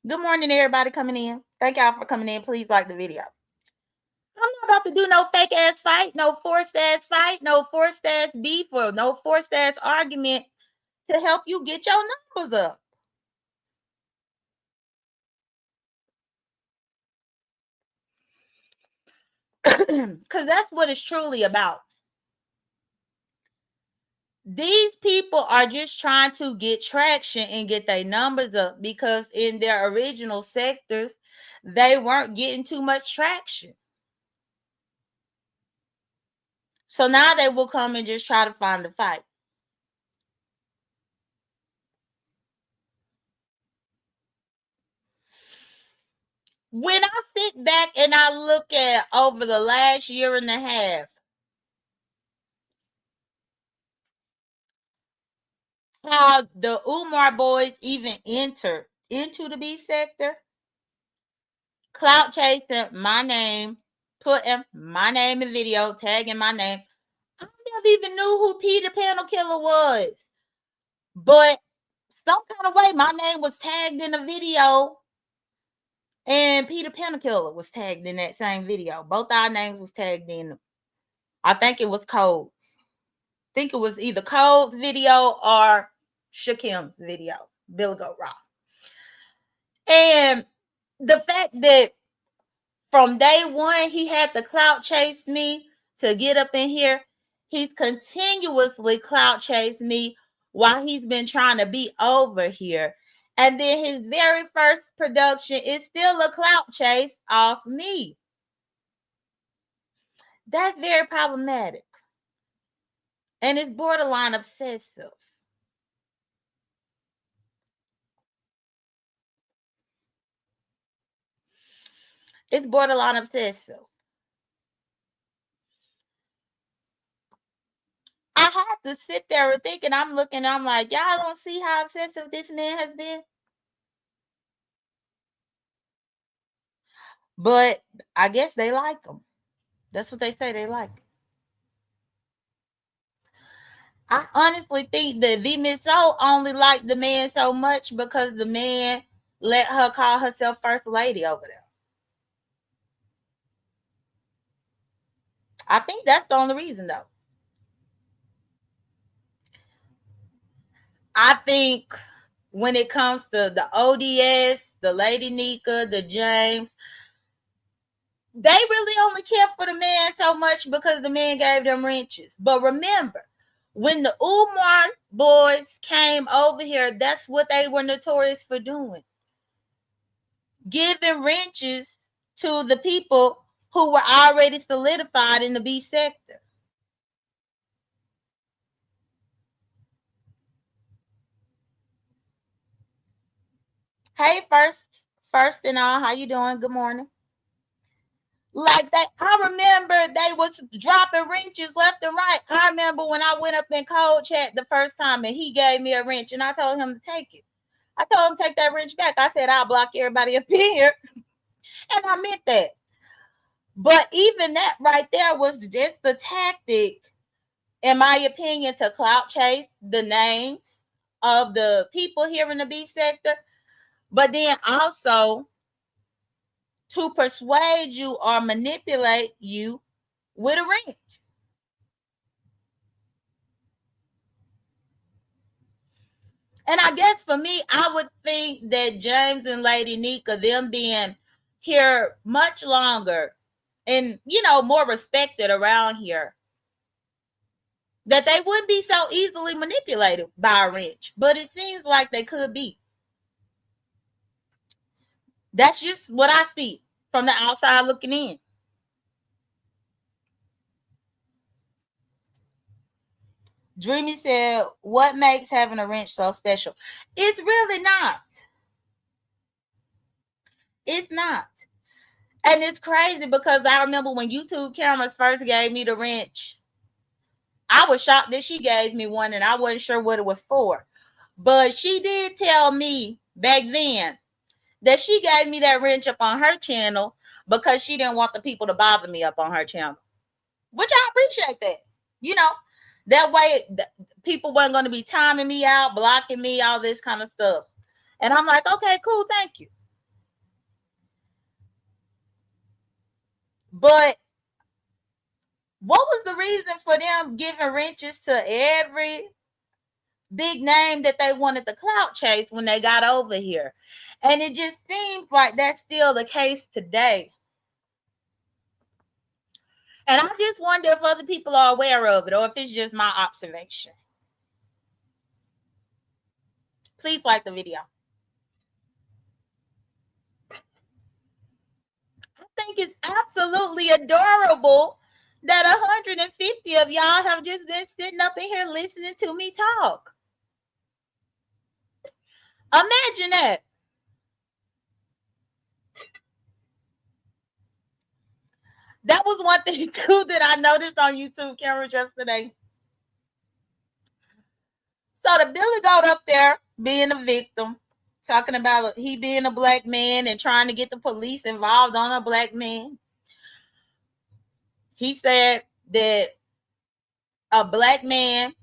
Good morning, everybody coming in. Thank y'all for coming in. Please like the video. I'm not about to do no fake ass fight, no forced ass fight, no forced ass beef, or no forced ass argument to help you get your numbers up. Because that's what it's truly about. These people are just trying to get traction and get their numbers up because in their original sectors, they weren't getting too much traction. So now they will come and just try to find the fight. When I sit back and I look at over the last year and a half, how the Umar boys even entered into the beef sector, Clout chasing my name, putting my name in video, tagging my name. I never even knew who Peter Panel Killer was. But some kind of way, my name was tagged in a video, and Peter Panel Killer was tagged in that same video. Both our names was tagged in. I think it was Codes. I think it was either Code's video or Shakim's video, Billy Goat Raw. And the fact that from day one he had to clout chase me to get up in here, he's continuously clout chased me while he's been trying to be over here. And then his very first production is still a clout chase off me. That's very problematic. And it's borderline obsessive. It's borderline obsessive. I have to sit there and think, and I'm looking, I'm like, y'all don't see how obsessive this man has been? But I guess they like him. That's what they say they like. I honestly think that the Miss O only liked the man so much because the man let her call herself first lady over there. I think that's the only reason, though. I think when it comes to the ODS, the Lady Nika, the James, they really only care for the man so much because the man gave them wrenches. But remember, when the Umar boys came over here, that's what they were notorious for doing. Giving wrenches to the people who were already solidified in the beef sector. Hey, first and all, how you doing? Good morning. Like that, I remember they was dropping wrenches left and right. I remember when I went up in cold chat the first time and he gave me a wrench and I told him to take it. I told him to take that wrench back. I said I'll block everybody up here, and I meant that. But even that right there was just the tactic, in my opinion, to clout chase the names of the people here in the beef sector, but then also to persuade you or manipulate you with a wrench. And I guess for me, I would think that James and Lady Nika, them being here much longer and, more respected around here, that they wouldn't be so easily manipulated by a wrench. But it seems like they could be. That's just what I see from the outside looking in. Dreamy said, what makes having a wrench so special? It's really not. It's not. And it's crazy because I remember when YouTube cameras first gave me the wrench, I was shocked that she gave me one and I wasn't sure what it was for. But she did tell me back then that she gave me that wrench up on her channel because she didn't want the people to bother me up on her channel, which I appreciate that. That way people weren't going to be timing me out, blocking me, all this kind of stuff. And I'm like, okay, cool, thank you. But what was the reason for them giving wrenches to every big name that they wanted the clout chase when they got over here? And it just seems like that's still the case today. And I just wonder if other people are aware of it or if it's just my observation. Please like the video. I think it's absolutely adorable that 150 of y'all have just been sitting up in here listening to me talk. Imagine that. That was one thing too that I noticed on YouTube cameras yesterday. So the Billy Goat up there being a victim, talking about he being a black man and trying to get the police involved on a black man. He said that a black man,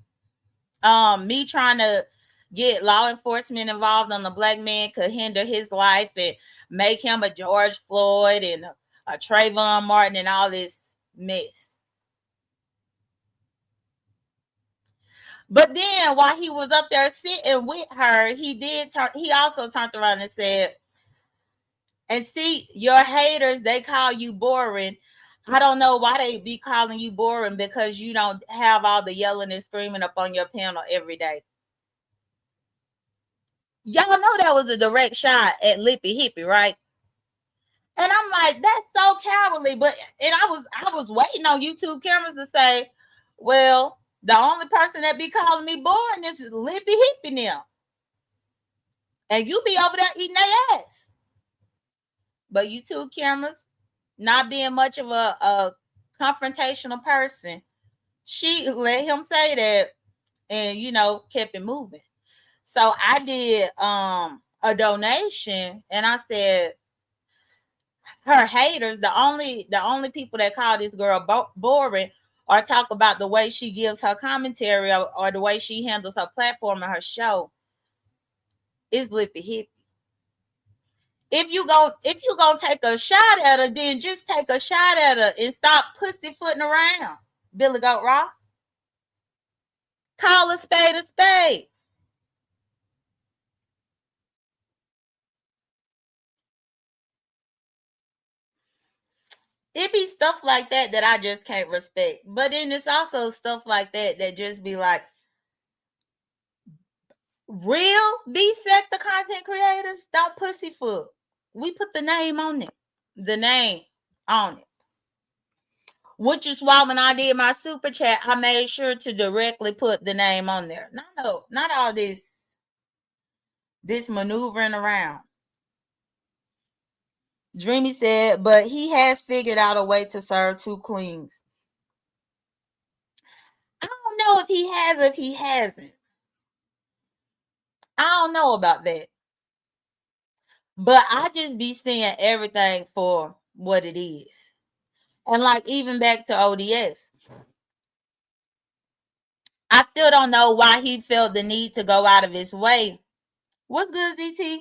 me trying to get law enforcement involved on the black man could hinder his life and make him a George Floyd and a Trayvon Martin and all this mess. But then while he was up there sitting with her, he also turned around and said, and see, your haters, they call you boring. I don't know why they be calling you boring because you don't have all the yelling and screaming up on your panel every day. Y'all know that was a direct shot at Lippy Hippie, right? And I'm like, that's so cowardly. But and I was waiting on YouTube cameras to say, well, the only person that be calling me boring is Lippy Hippie now. And you be over there eating their ass. But YouTube cameras, not being much of a confrontational person, she let him say that and kept it moving. So I did a donation and I said her haters, the only people that call this girl boring or talk about the way she gives her commentary or the way she handles her platform and her show is Lippy Hippie. If you gonna take a shot at her, then just take a shot at her and stop pussyfooting around. Billy Goat Raw. Call a spade a spade. It be stuff like that that I just can't respect. But then it's also stuff like that that just be like, real beef sector content creators don't pussyfoot. We put the name on it. The name on it. Which is why when I did my super chat, I made sure to directly put the name on there. No, not all this maneuvering around. Dreamy said, but he has figured out a way to serve two queens. I don't know if he has or if he hasn't. I don't know about that. But I just be seeing everything for what it is. And like even back to ODS, I still don't know why he felt the need to go out of his way. What's good, ZT?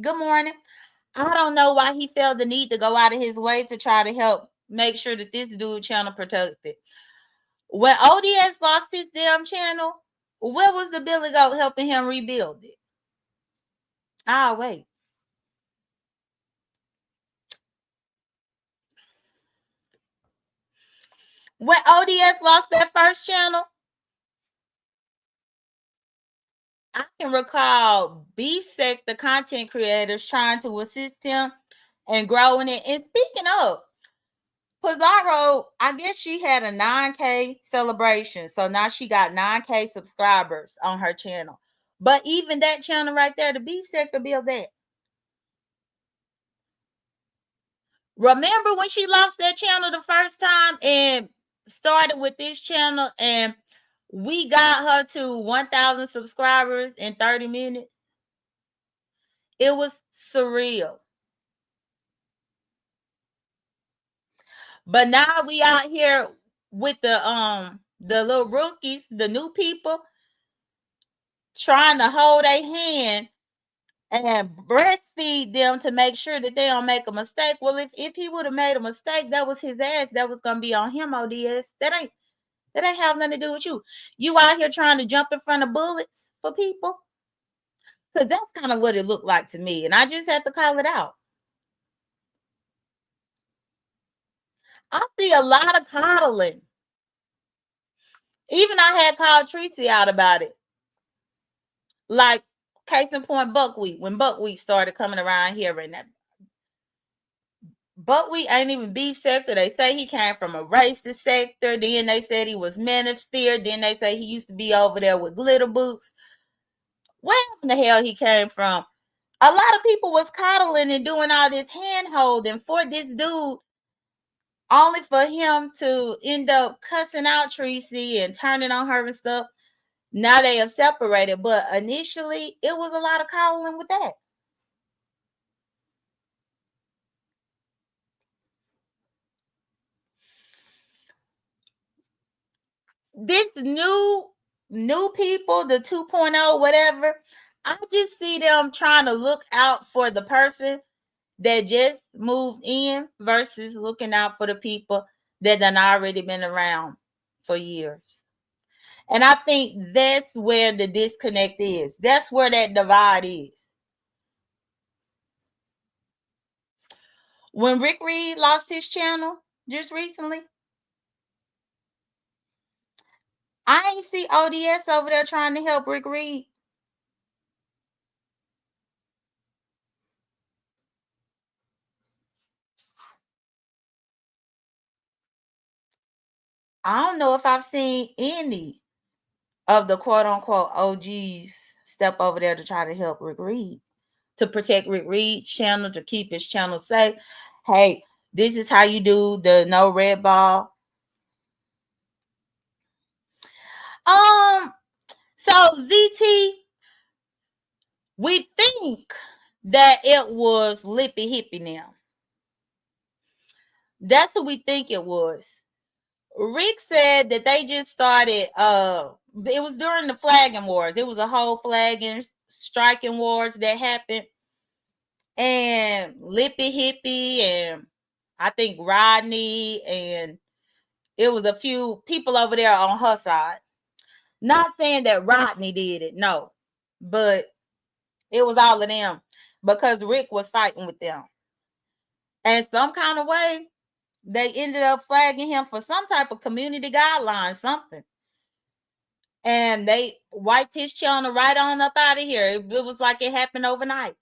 Good morning. I don't know why he felt the need to go out of his way to try to help make sure that this dude channel protected. When ODS lost his damn channel, where was the Billy Goat helping him rebuild it? I'll wait. When ODS lost that first channel, I can recall BSEC, the content creators, trying to assist him and growing it. And speaking of, Pizarro, I guess she had a 9K celebration. So now she got 9K subscribers on her channel. But even that channel right there, the beef sector built that. Remember when she lost that channel the first time and started with this channel and we got her to 1,000 subscribers in 30 minutes? It was surreal. But now we out here with the little rookies, the new people, trying to hold a hand and breastfeed them to make sure that they don't make a mistake. Well, if he would have made a mistake, that was his ass. That was gonna be on him, ODS. That ain't have nothing to do with you. You out here trying to jump in front of bullets for people? Because that's kind of what it looked like to me. And I just had to call it out. I see a lot of coddling. Even I had called Tracy out about it. Like, case in point, buckwheat. When buckwheat started coming around here, and that buckwheat ain't even beef sector. They say he came from a racist sector. Then they said he was manosphere. Then they say he used to be over there with glitter boots. Where in the hell he came from? A lot of people was coddling and doing all this hand holding for this dude, only for him to end up cussing out Tracy and turning on her and stuff. Now they have separated, but initially it was a lot of coddling with that. This new people, the 2.0, whatever, I just see them trying to look out for the person that just moved in versus looking out for the people that done already been around for years. And I think that's where the disconnect is. That's where that divide is. When Rick Reed lost his channel just recently, I ain't see ODS over there trying to help Rick Reed. I don't know if I've seen any of the quote unquote OGs step over there to try to help Rick Reed, to protect Rick Reed's channel, to keep his channel safe. Hey, this is how you do the no red ball. So ZT, we think that it was Lippy Hippie now. That's who we think it was. Rick said that they just started, it was during the flagging wars. It was a whole flagging, striking wars that happened. And Lippy Hippie and I think Rodney, and it was a few people over there on her side. Not saying that Rodney did it, no. But it was all of them because Rick was fighting with them. And some kind of way, they ended up flagging him for some type of community guideline, something. And they wiped his channel right on up out of here. It was like it happened overnight.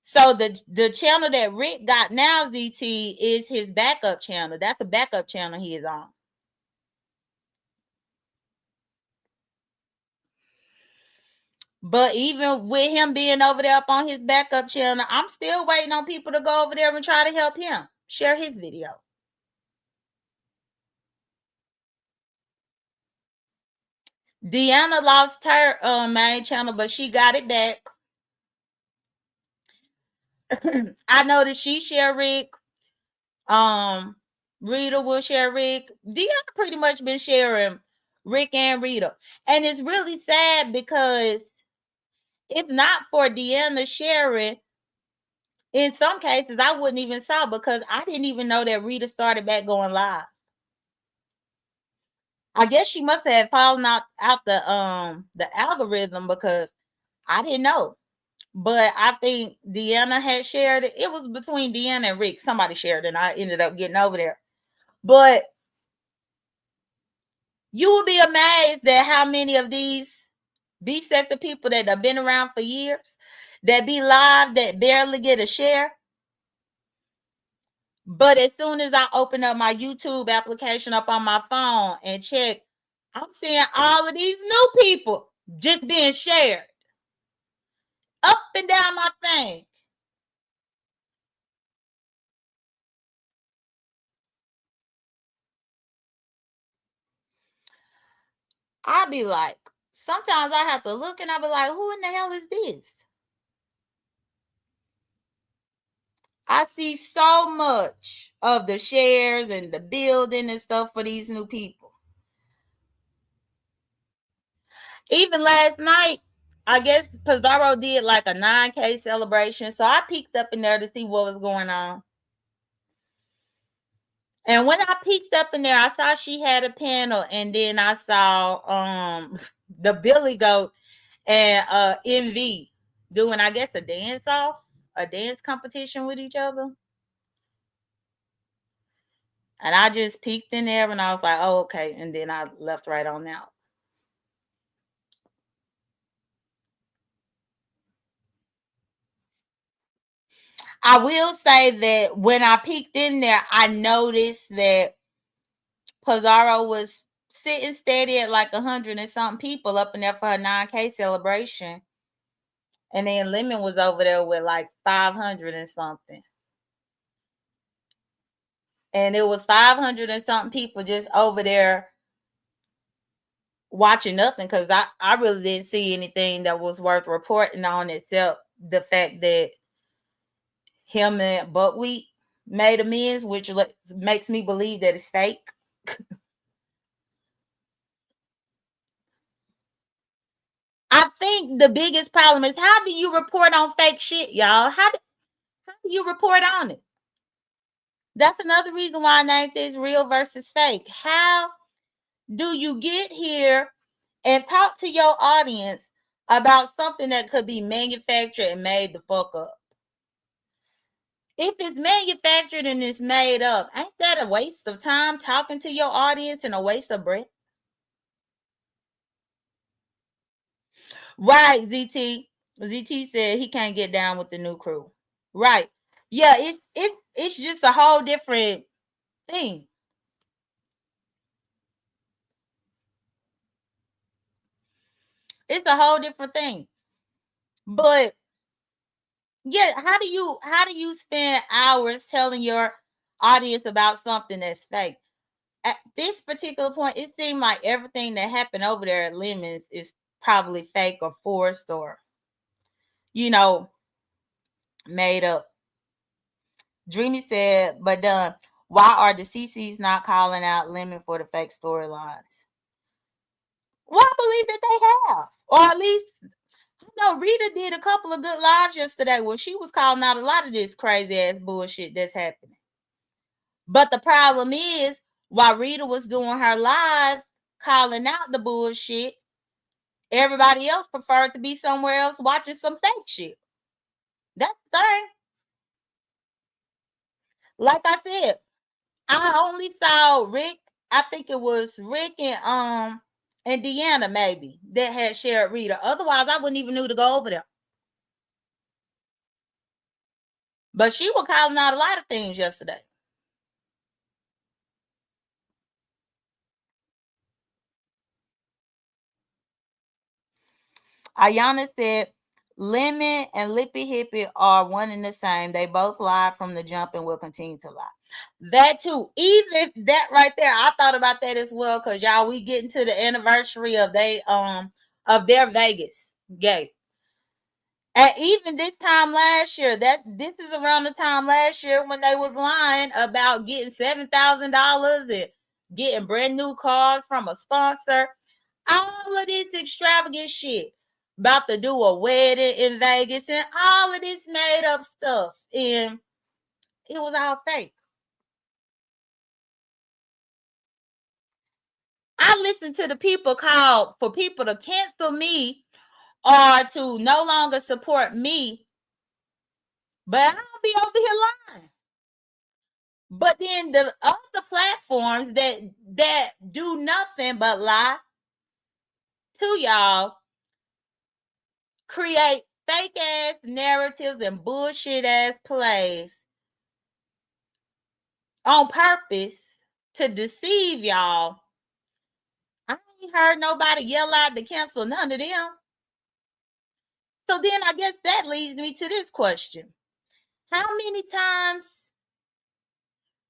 So the channel that Rick got now, ZT, is his backup channel. That's a backup channel he is on. But even with him being over there up on his backup channel, I'm still waiting on people to go over there and try to help him share his video. Deanna lost her main channel, but she got it back. I know that she share Rick. Rita will share Rick. Deanna pretty much been sharing Rick and Rita. And it's really sad because if not for Deanna sharing, in some cases I wouldn't even saw, because I didn't even know that Rita started back going live. I guess she must have fallen out the algorithm, because I didn't know. But I think Deanna had shared it. It was between Deanna and Rick. Somebody shared it, and I ended up getting over there. But you will be amazed at how many of these beef sector people that have been around for years, that be live, that barely get a share. But as soon as I open up my YouTube application up on my phone and check, I'm seeing all of these new people just being shared up and down my thing. I'll be like, sometimes I have to look and I'll be like, who in the hell is this? I see so much of the shares and the building and stuff for these new people. Even last night, I guess Pizarro did like a 9K celebration, so I peeked up in there to see what was going on. And when I peeked up in there, I saw she had a panel, and then I saw the Billy Goat and MV doing, I guess, a dance competition with each other. And I just peeked in there and I was like, oh, okay. And then I left right on out. I will say that when I peeked in there, I noticed that Pizarro was sitting steady at like 100 and something people up in there for her 9K celebration. And then Lemon was over there with like 500 and something. And it was 500 and something people just over there watching nothing, because I really didn't see anything that was worth reporting on except the fact that him and Buckwheat made amends, which makes me believe that it's fake. I think the biggest problem is, how do you report on fake shit, y'all? How do you report on it? That's another reason why I named this real versus fake. How do you get here and talk to your audience about something that could be manufactured and made the fuck up? If it's manufactured and it's made up, ain't that a waste of time talking to your audience and a waste of breath? Right, ZT. ZT said he can't get down with the new crew. Right. Yeah, it's just a whole different thing. It's a whole different thing. But yeah, how do you spend hours telling your audience about something that's fake? At this particular point, it seemed like everything that happened over there at Lemons is probably fake or forced or, you know, made up. Dreamy said, but why are the CCs not calling out Lemon for the fake storylines? Well, I believe that they have. Or at least, Rita did a couple of good lives yesterday where she was calling out a lot of this crazy ass bullshit that's happening. But the problem is, while Rita was doing her live calling out the bullshit, everybody else preferred to be somewhere else watching some fake shit. That's the thing. Like I said, I only saw Rick. I think it was Rick and Deanna maybe that had shared Rita. Otherwise, I wouldn't even knew to go over there. But she was calling out a lot of things yesterday. Ayana said, Lemon and Lippy Hippie are one and the same. They both lied from the jump and will continue to lie. That too. Even that right there, I thought about that as well. Cause y'all, we getting to the anniversary of their Vegas gate. And even this time last year, this is around the time last year when they was lying about getting $7,000 and getting brand new cars from a sponsor. All of this extravagant shit. About to do a wedding in Vegas and all of this made up stuff. And it was all fake. I listened to the people call for people to cancel me or to no longer support me, but I don't be over here lying. But then the other platforms that do nothing but lie to y'all, create fake ass narratives and bullshit ass plays on purpose to deceive y'all. I ain't heard nobody yell out to cancel none of them. So then I guess that leads me to this question. How many times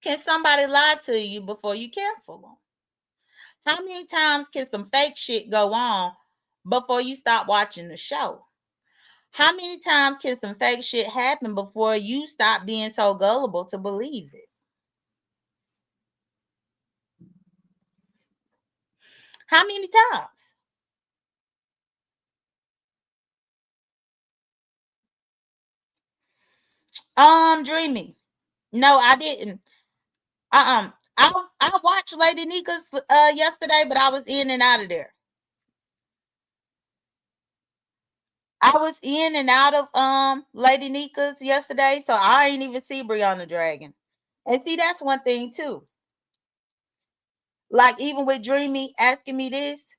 can somebody lie to you before you cancel them? How many times can some fake shit go on before you stop watching the show? How many times can some fake shit happen before you stop being so gullible to believe it? How many times? Dreamy. No, I didn't. I watched Lady Nika's yesterday, but I was in and out of there. I was in and out of Lady Nika's yesterday, so I ain't even see Brianna Dragon. And see, that's one thing too. Like even with Dreamy asking me this,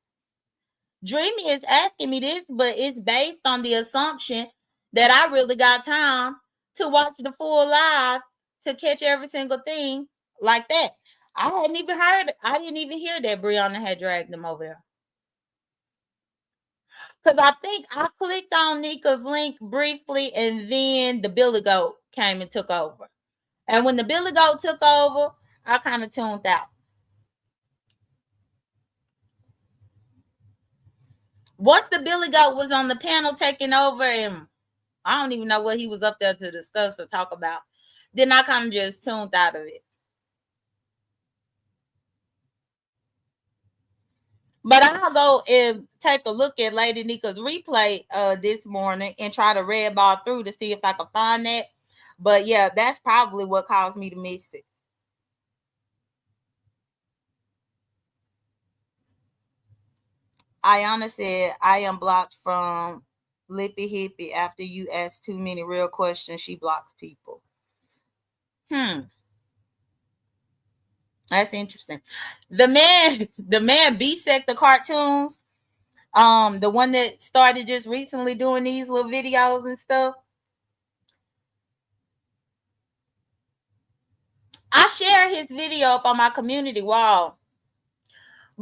Dreamy is asking me this, but it's based on the assumption that I really got time to watch the full live to catch every single thing like that. I hadn't even heard. I didn't even hear that Brianna had dragged them over there. Because I think I clicked on Nika's link briefly, and then the Billy Goat came and took over. And when the Billy Goat took over, I kind of tuned out. Once the Billy Goat was on the panel taking over, and I don't even know what he was up there to discuss or talk about, then I kind of just tuned out of it. But I'll go and take a look at Lady Nika's replay this morning and try to red ball through to see if I can find that. But yeah, that's probably what caused me to miss it. Ayana said, I am blocked from Lippy Hippie after you ask too many real questions. She blocks people. That's interesting. The man B-Sec the cartoons, the one that started just recently doing these little videos and stuff. I share his video up on my community wall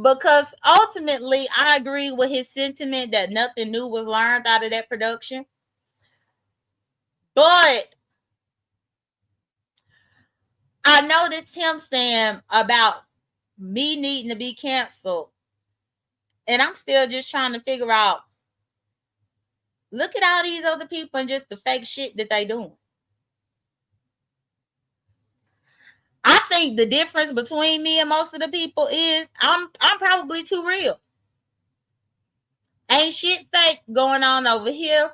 because ultimately I agree with his sentiment that nothing new was learned out of that production. But I noticed him saying about me needing to be canceled. And I'm still just trying to figure out, look at all these other people and just the fake shit that they doing. I think the difference between me and most of the people is I'm probably too real. Ain't shit fake going on over here.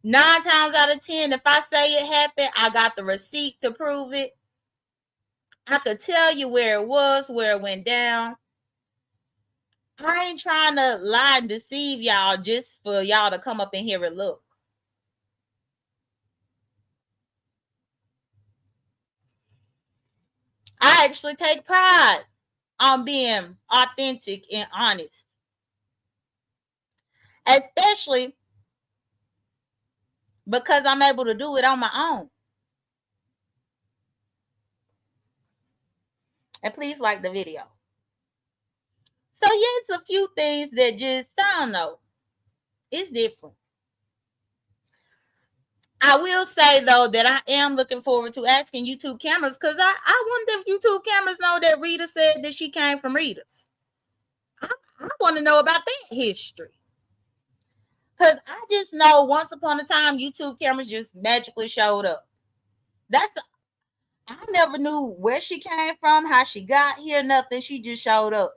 9 times out of 10, if I say it happened, I got the receipt to prove it. I could tell you where it was, where it went down. I ain't trying to lie and deceive y'all just for y'all to come up in here and look. I actually take pride on being authentic and honest, especially because I'm able to do it on my own. And please like the video. So yeah, it's a few things that just, I don't know, it's different. I will say though that I am looking forward to asking YouTube cameras, because I wonder if YouTube cameras know that Rita said that she came from Rita's. I want to know about that history. Because I just know once upon a time, YouTube cameras just magically showed up. I never knew where she came from, how she got here, nothing. She just showed up.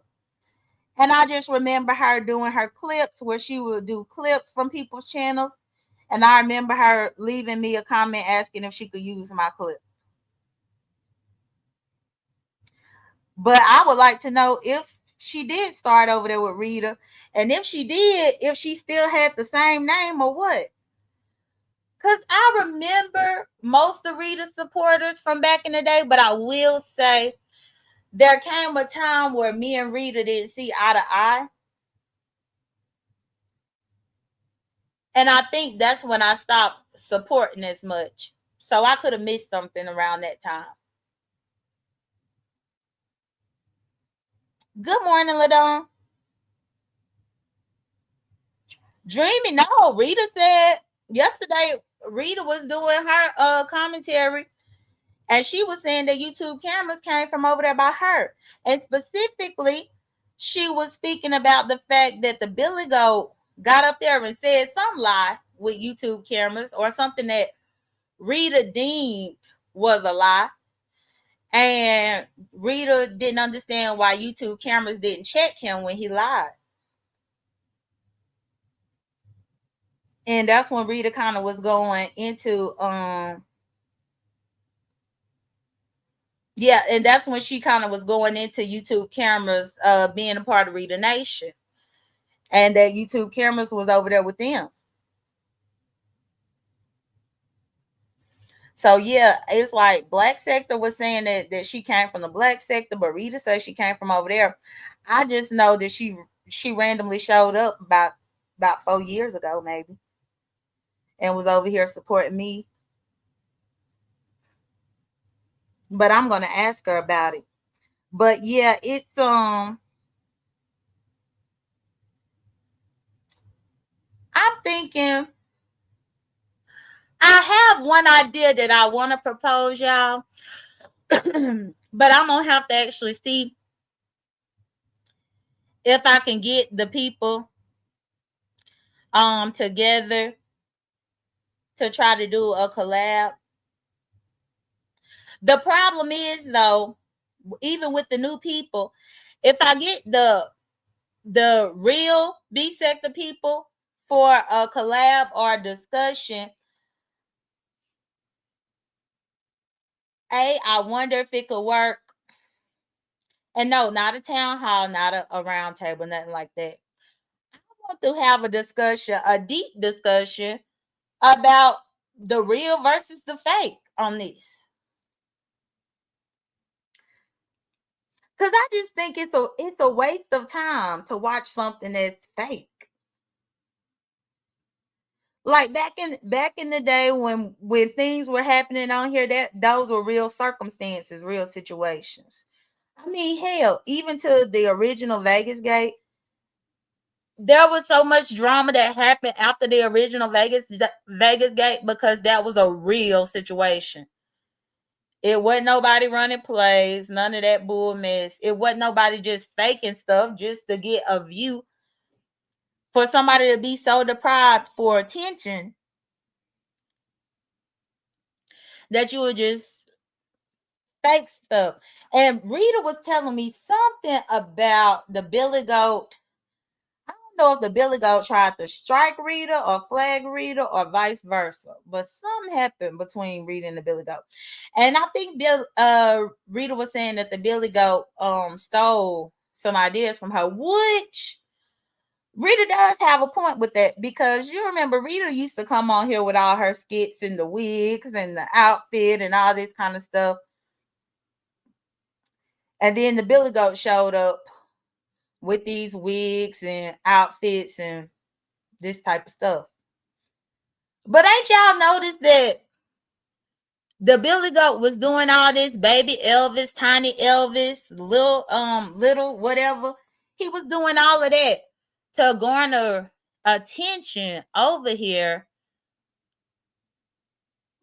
And I just remember her doing her clips where she would do clips from people's channels. And I remember her leaving me a comment asking if she could use my clip. But I would like to know if she did start over there with Rita. And if she did, if she still had the same name or what. Because I remember most of Rita's supporters from back in the day. But I will say there came a time where me and Rita didn't see eye to eye. And I think that's when I stopped supporting as much. So I could have missed something around that time. Good morning, LaDon. Dreamy, no. Rita said yesterday, Rita was doing her commentary, and she was saying that YouTube cameras came from over there by her. And specifically, she was speaking about the fact that the Billy Goat got up there and said some lie with YouTube cameras, or something that Rita deemed was a lie. And Rita didn't understand why YouTube cameras didn't check him when he lied. And that's when Rita kind of was going into Yeah, and that's when she kind of was going into YouTube cameras, being a part of Rita Nation, and that YouTube cameras was over there with them. So yeah, it's like Black Sector was saying that she came from the Black Sector, but Rita says she came from over there. I just know that she randomly showed up about 4 years ago, maybe, and was over here supporting me. But I'm gonna ask her about it. But yeah, it's I'm thinking I have one idea that I want to propose, y'all. But I'm gonna have to actually see if I can get the people together to try to do a collab. The problem is though, even with the new people, if I get the real B sector people for a collab or a discussion, I wonder if it could work. And no, not a town hall, not a round table, nothing like that. I want to have a discussion, a deep discussion about the real versus the fake on this. Cause I just think it's a waste of time to watch something that's fake. Like back in the day when things were happening on here, that those were real circumstances, real situations. I mean, hell, even to the original Vegas Gate, there was so much drama that happened after the original Vegas Gate because that was a real situation. It wasn't nobody running plays, none of that bull mess. It wasn't nobody just faking stuff just to get a view. For somebody to be so deprived for attention that you would just fake stuff. And Rita was telling me something about the Billy Goat. I don't know if the Billy Goat tried to strike Rita or flag Rita or vice versa, but something happened between Rita and the Billy Goat. And I think Rita was saying that the Billy Goat stole some ideas from her, which Rita does have a point with that, because you remember Rita used to come on here with all her skits and the wigs and the outfit and all this kind of stuff. And then the Billy Goat showed up with these wigs and outfits and this type of stuff. But ain't y'all noticed that the Billy Goat was doing all this baby Elvis, tiny Elvis, little whatever? He was doing all of that to garner attention over here.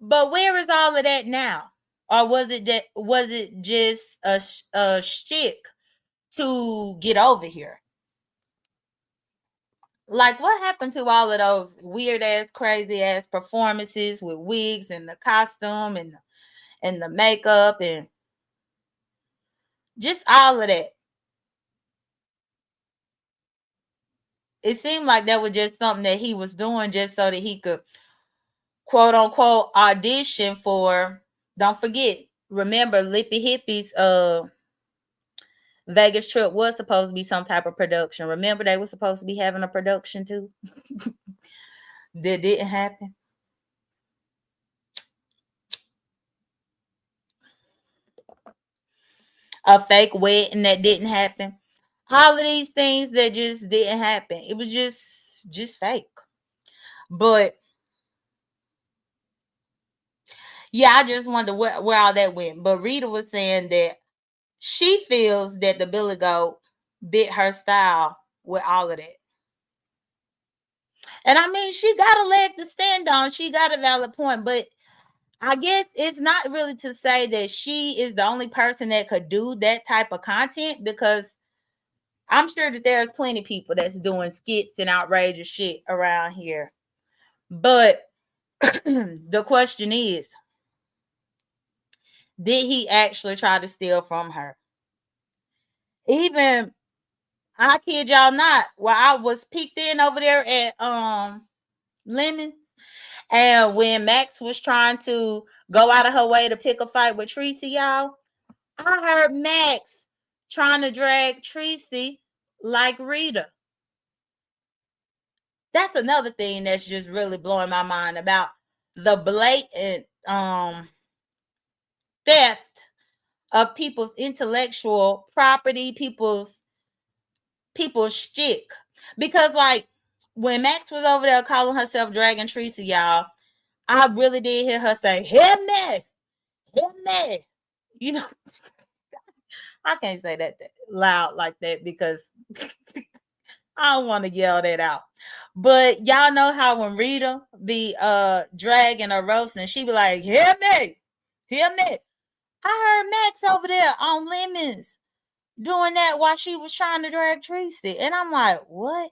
But where is all of that now? Or was it just a shtick to get over here? Like, what happened to all of those weird ass, crazy ass performances with wigs and the costume and the makeup and just all of that? It seemed like that was just something that he was doing just so that he could, quote unquote, audition for. Don't forget, remember, Lippy Hippie's Vegas trip was supposed to be some type of production. Remember, they were supposed to be having a production too. That didn't happen. A fake wedding that didn't happen. All of these things that just didn't happen. It was just fake. But yeah, I just wonder where all that went. But Rita was saying that she feels that the Billy Goat bit her style with all of that. And I mean, she got a leg to stand on. She got a valid point, but I guess it's not really to say that she is the only person that could do that type of content, because I'm sure that there's plenty of people that's doing skits and outrageous shit around here. But the question is, did he actually try to steal from her? Even, I kid y'all not, while I was peeked in over there at Lemon, and when Max was trying to go out of her way to pick a fight with Tracy, y'all, I heard Max trying to drag Tracy like Rita. That's another thing that's just really blowing my mind about the blatant theft of people's intellectual property, people's shtick. Because like when Max was over there calling herself Dragon Tracy, y'all, I really did hear her say, "Hear me, hear me." You know, I can't say that loud like that because I don't want to yell that out. But y'all know how when Rita be dragging or roasting, she be like, "Hear me, hear me." I heard Max over there on Lemons doing that while she was trying to drag Tracy. And I'm like, what?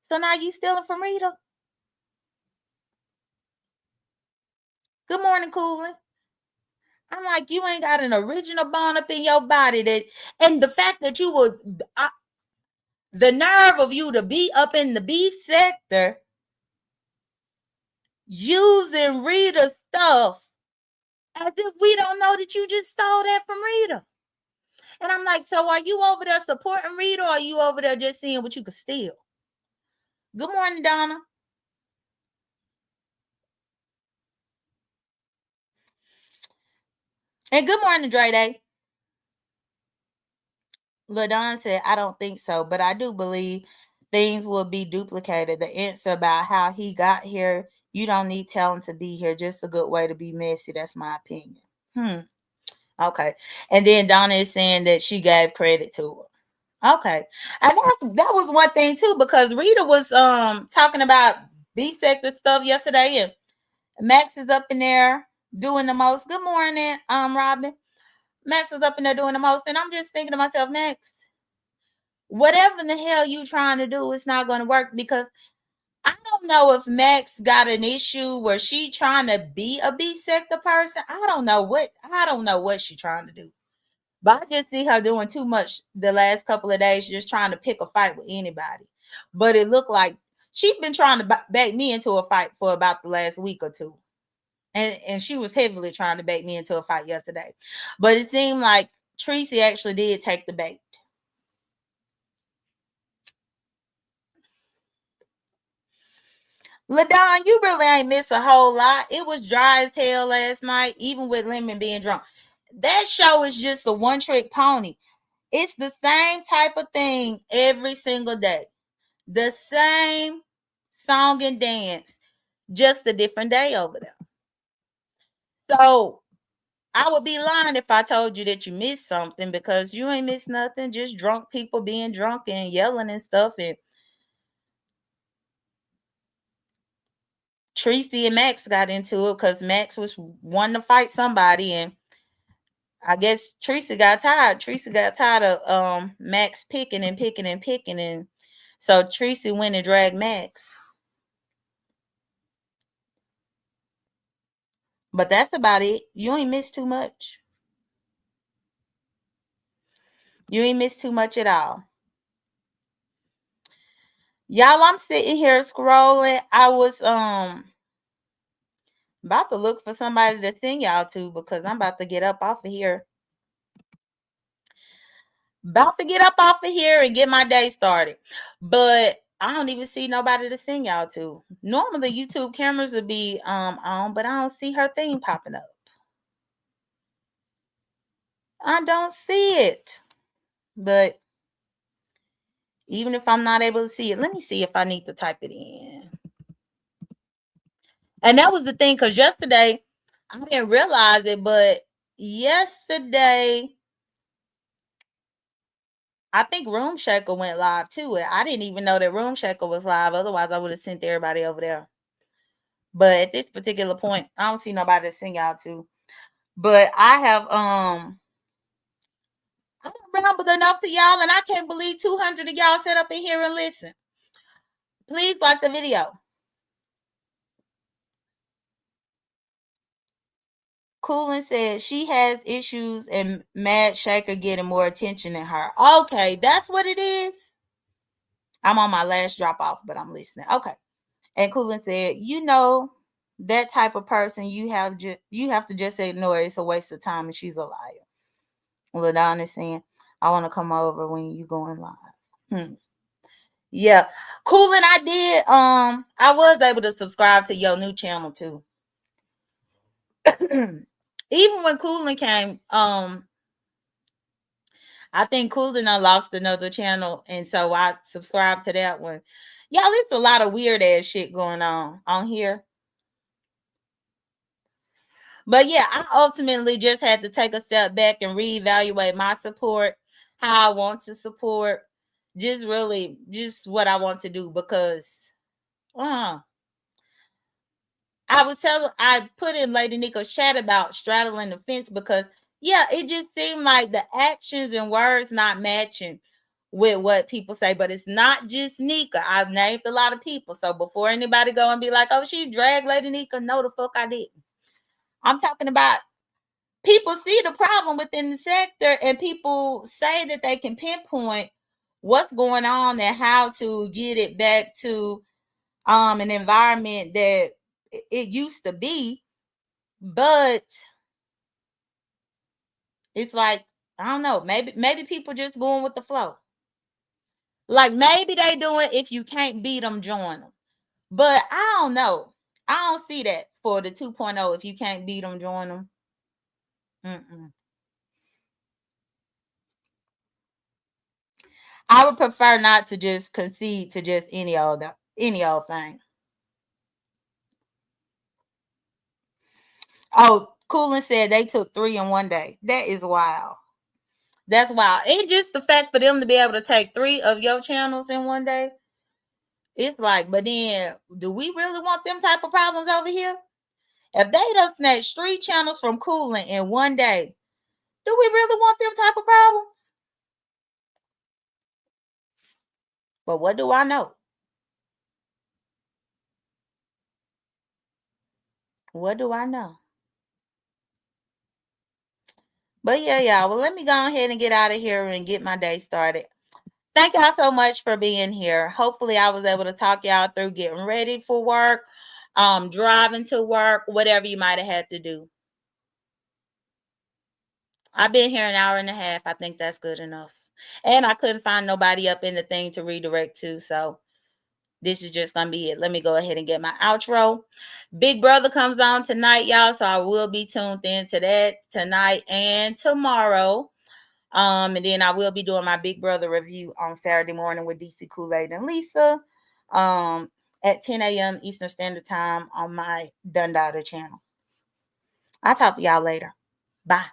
So now you stealing from Rita? Good morning, Coolin. I'm like, you ain't got an original bone up in your body that, and the fact that you would, the nerve of you to be up in the beef sector using Rita's stuff as if we don't know that you just stole that from Rita. And I'm like, so are you over there supporting Rita or are you over there just seeing what you could steal? Good morning, Donna. And good morning, Dre Day. LaDon said, I don't think so, but I do believe things will be duplicated. The answer about how he got here, you don't need talent to be here. Just a good way to be messy. That's my opinion. Okay. And then Donna is saying that she gave credit to her. Okay. And that was one thing too, because Rita was talking about beef sector stuff yesterday, and Max is up in there doing the most. Good morning, Robin. Max was up in there doing the most, and I'm just thinking to myself, Max, whatever the hell you trying to do, it's not going to work, because I don't know if Max got an issue where she trying to be a beef sector person. I don't know what she trying to do. But I just see her doing too much the last couple of days, just trying to pick a fight with anybody. But it looked like she's been trying to back me into a fight for about the last week or two. And she was heavily trying to bait me into a fight yesterday. But it seemed like Tracy actually did take the bait. LaDon, you really ain't missed a whole lot. It was dry as hell last night, even with Lemon being drunk. That show is just a one-trick pony. It's the same type of thing every single day. The same song and dance, just a different day over there. So I would be lying if I told you that you missed something, because you ain't missed nothing. Just drunk people being drunk and yelling and stuff. And Tracy and Max got into it because Max was wanting to fight somebody, and I guess Tracy got tired. Tracy got tired of Max picking and picking and picking, and so Tracy went and dragged Max. But that's about it. You ain't missed too much. You ain't missed too much at all. Y'all, I'm sitting here scrolling. I was about to look for somebody to sing y'all to, because I'm about to get up off of here. About to get up off of here and get my day started. But I don't even see nobody to sing y'all to. Normally YouTube cameras would be on, but I don't see her thing popping up. I don't see it. But even if I'm not able to see it, let me see if I need to type it in. And that was the thing, because yesterday I didn't realize it, but yesterday I think Room Shaker went live too. I didn't even know that Room Shaker was live. Otherwise, I would have sent everybody over there. But at this particular point, I don't see nobody to sing out to. But I have I rambled enough to y'all, and I can't believe 200 of y'all sat up in here and listen. Please like the video. Coolin said she has issues and Mad Shaker getting more attention than her. Okay, that's what it is. I'm on my last drop off, but I'm listening. Okay. And Coolin said, that type of person you have to just ignore. It's a waste of time, and she's a liar. LaDon is saying, I want to come over when you going live. Yeah. Coolin, I did. I was able to subscribe to your new channel too. Even when Coolin came, I think Coolin I lost another channel, and so I subscribed to that one. Y'all, it's a lot of weird ass shit going on here. But yeah, I ultimately just had to take a step back and reevaluate my support, how I want to support, just really just what I want to do, because I put in Lady Nico's chat about straddling the fence, because yeah, it just seemed like the actions and words not matching with what people say. But it's not just Nika. I've named a lot of people. So before anybody go and be like, oh, she dragged Lady Nika, no, the fuck I didn't. I'm talking about people see the problem within the sector, and people say that they can pinpoint what's going on and how to get it back to an environment that it used to be. But it's like, I don't know, maybe people just going with the flow. Like maybe they doing, if you can't beat them, join them. But I don't know. I don't see that for the 2.0. If you can't beat them, join them. I would prefer not to just concede to just any old thing. Oh, Coolin said they took 3 in one day. That is wild. That's wild. And just the fact for them to be able to take 3 of your channels in one day, it's like, but then do we really want them type of problems over here? If they done snatched 3 channels from Coolin in one day, do we really want them type of problems? But what do I know? What do I know? But yeah, y'all. Well, let me go ahead and get out of here and get my day started. Thank y'all so much for being here. Hopefully, I was able to talk y'all through getting ready for work, driving to work, whatever you might have had to do. I've been here an hour and a half. I think that's good enough. And I couldn't find nobody up in the thing to redirect to, so this is just gonna be it. Let me go ahead and get my outro. Big Brother comes on tonight, y'all, so I will be tuned in to that tonight and tomorrow. And then I will be doing my Big Brother review on Saturday morning with DC Kool-Aid and Lisa at 10 a.m. Eastern Standard Time on my Dunn Daughter channel. I'll talk to y'all later. Bye.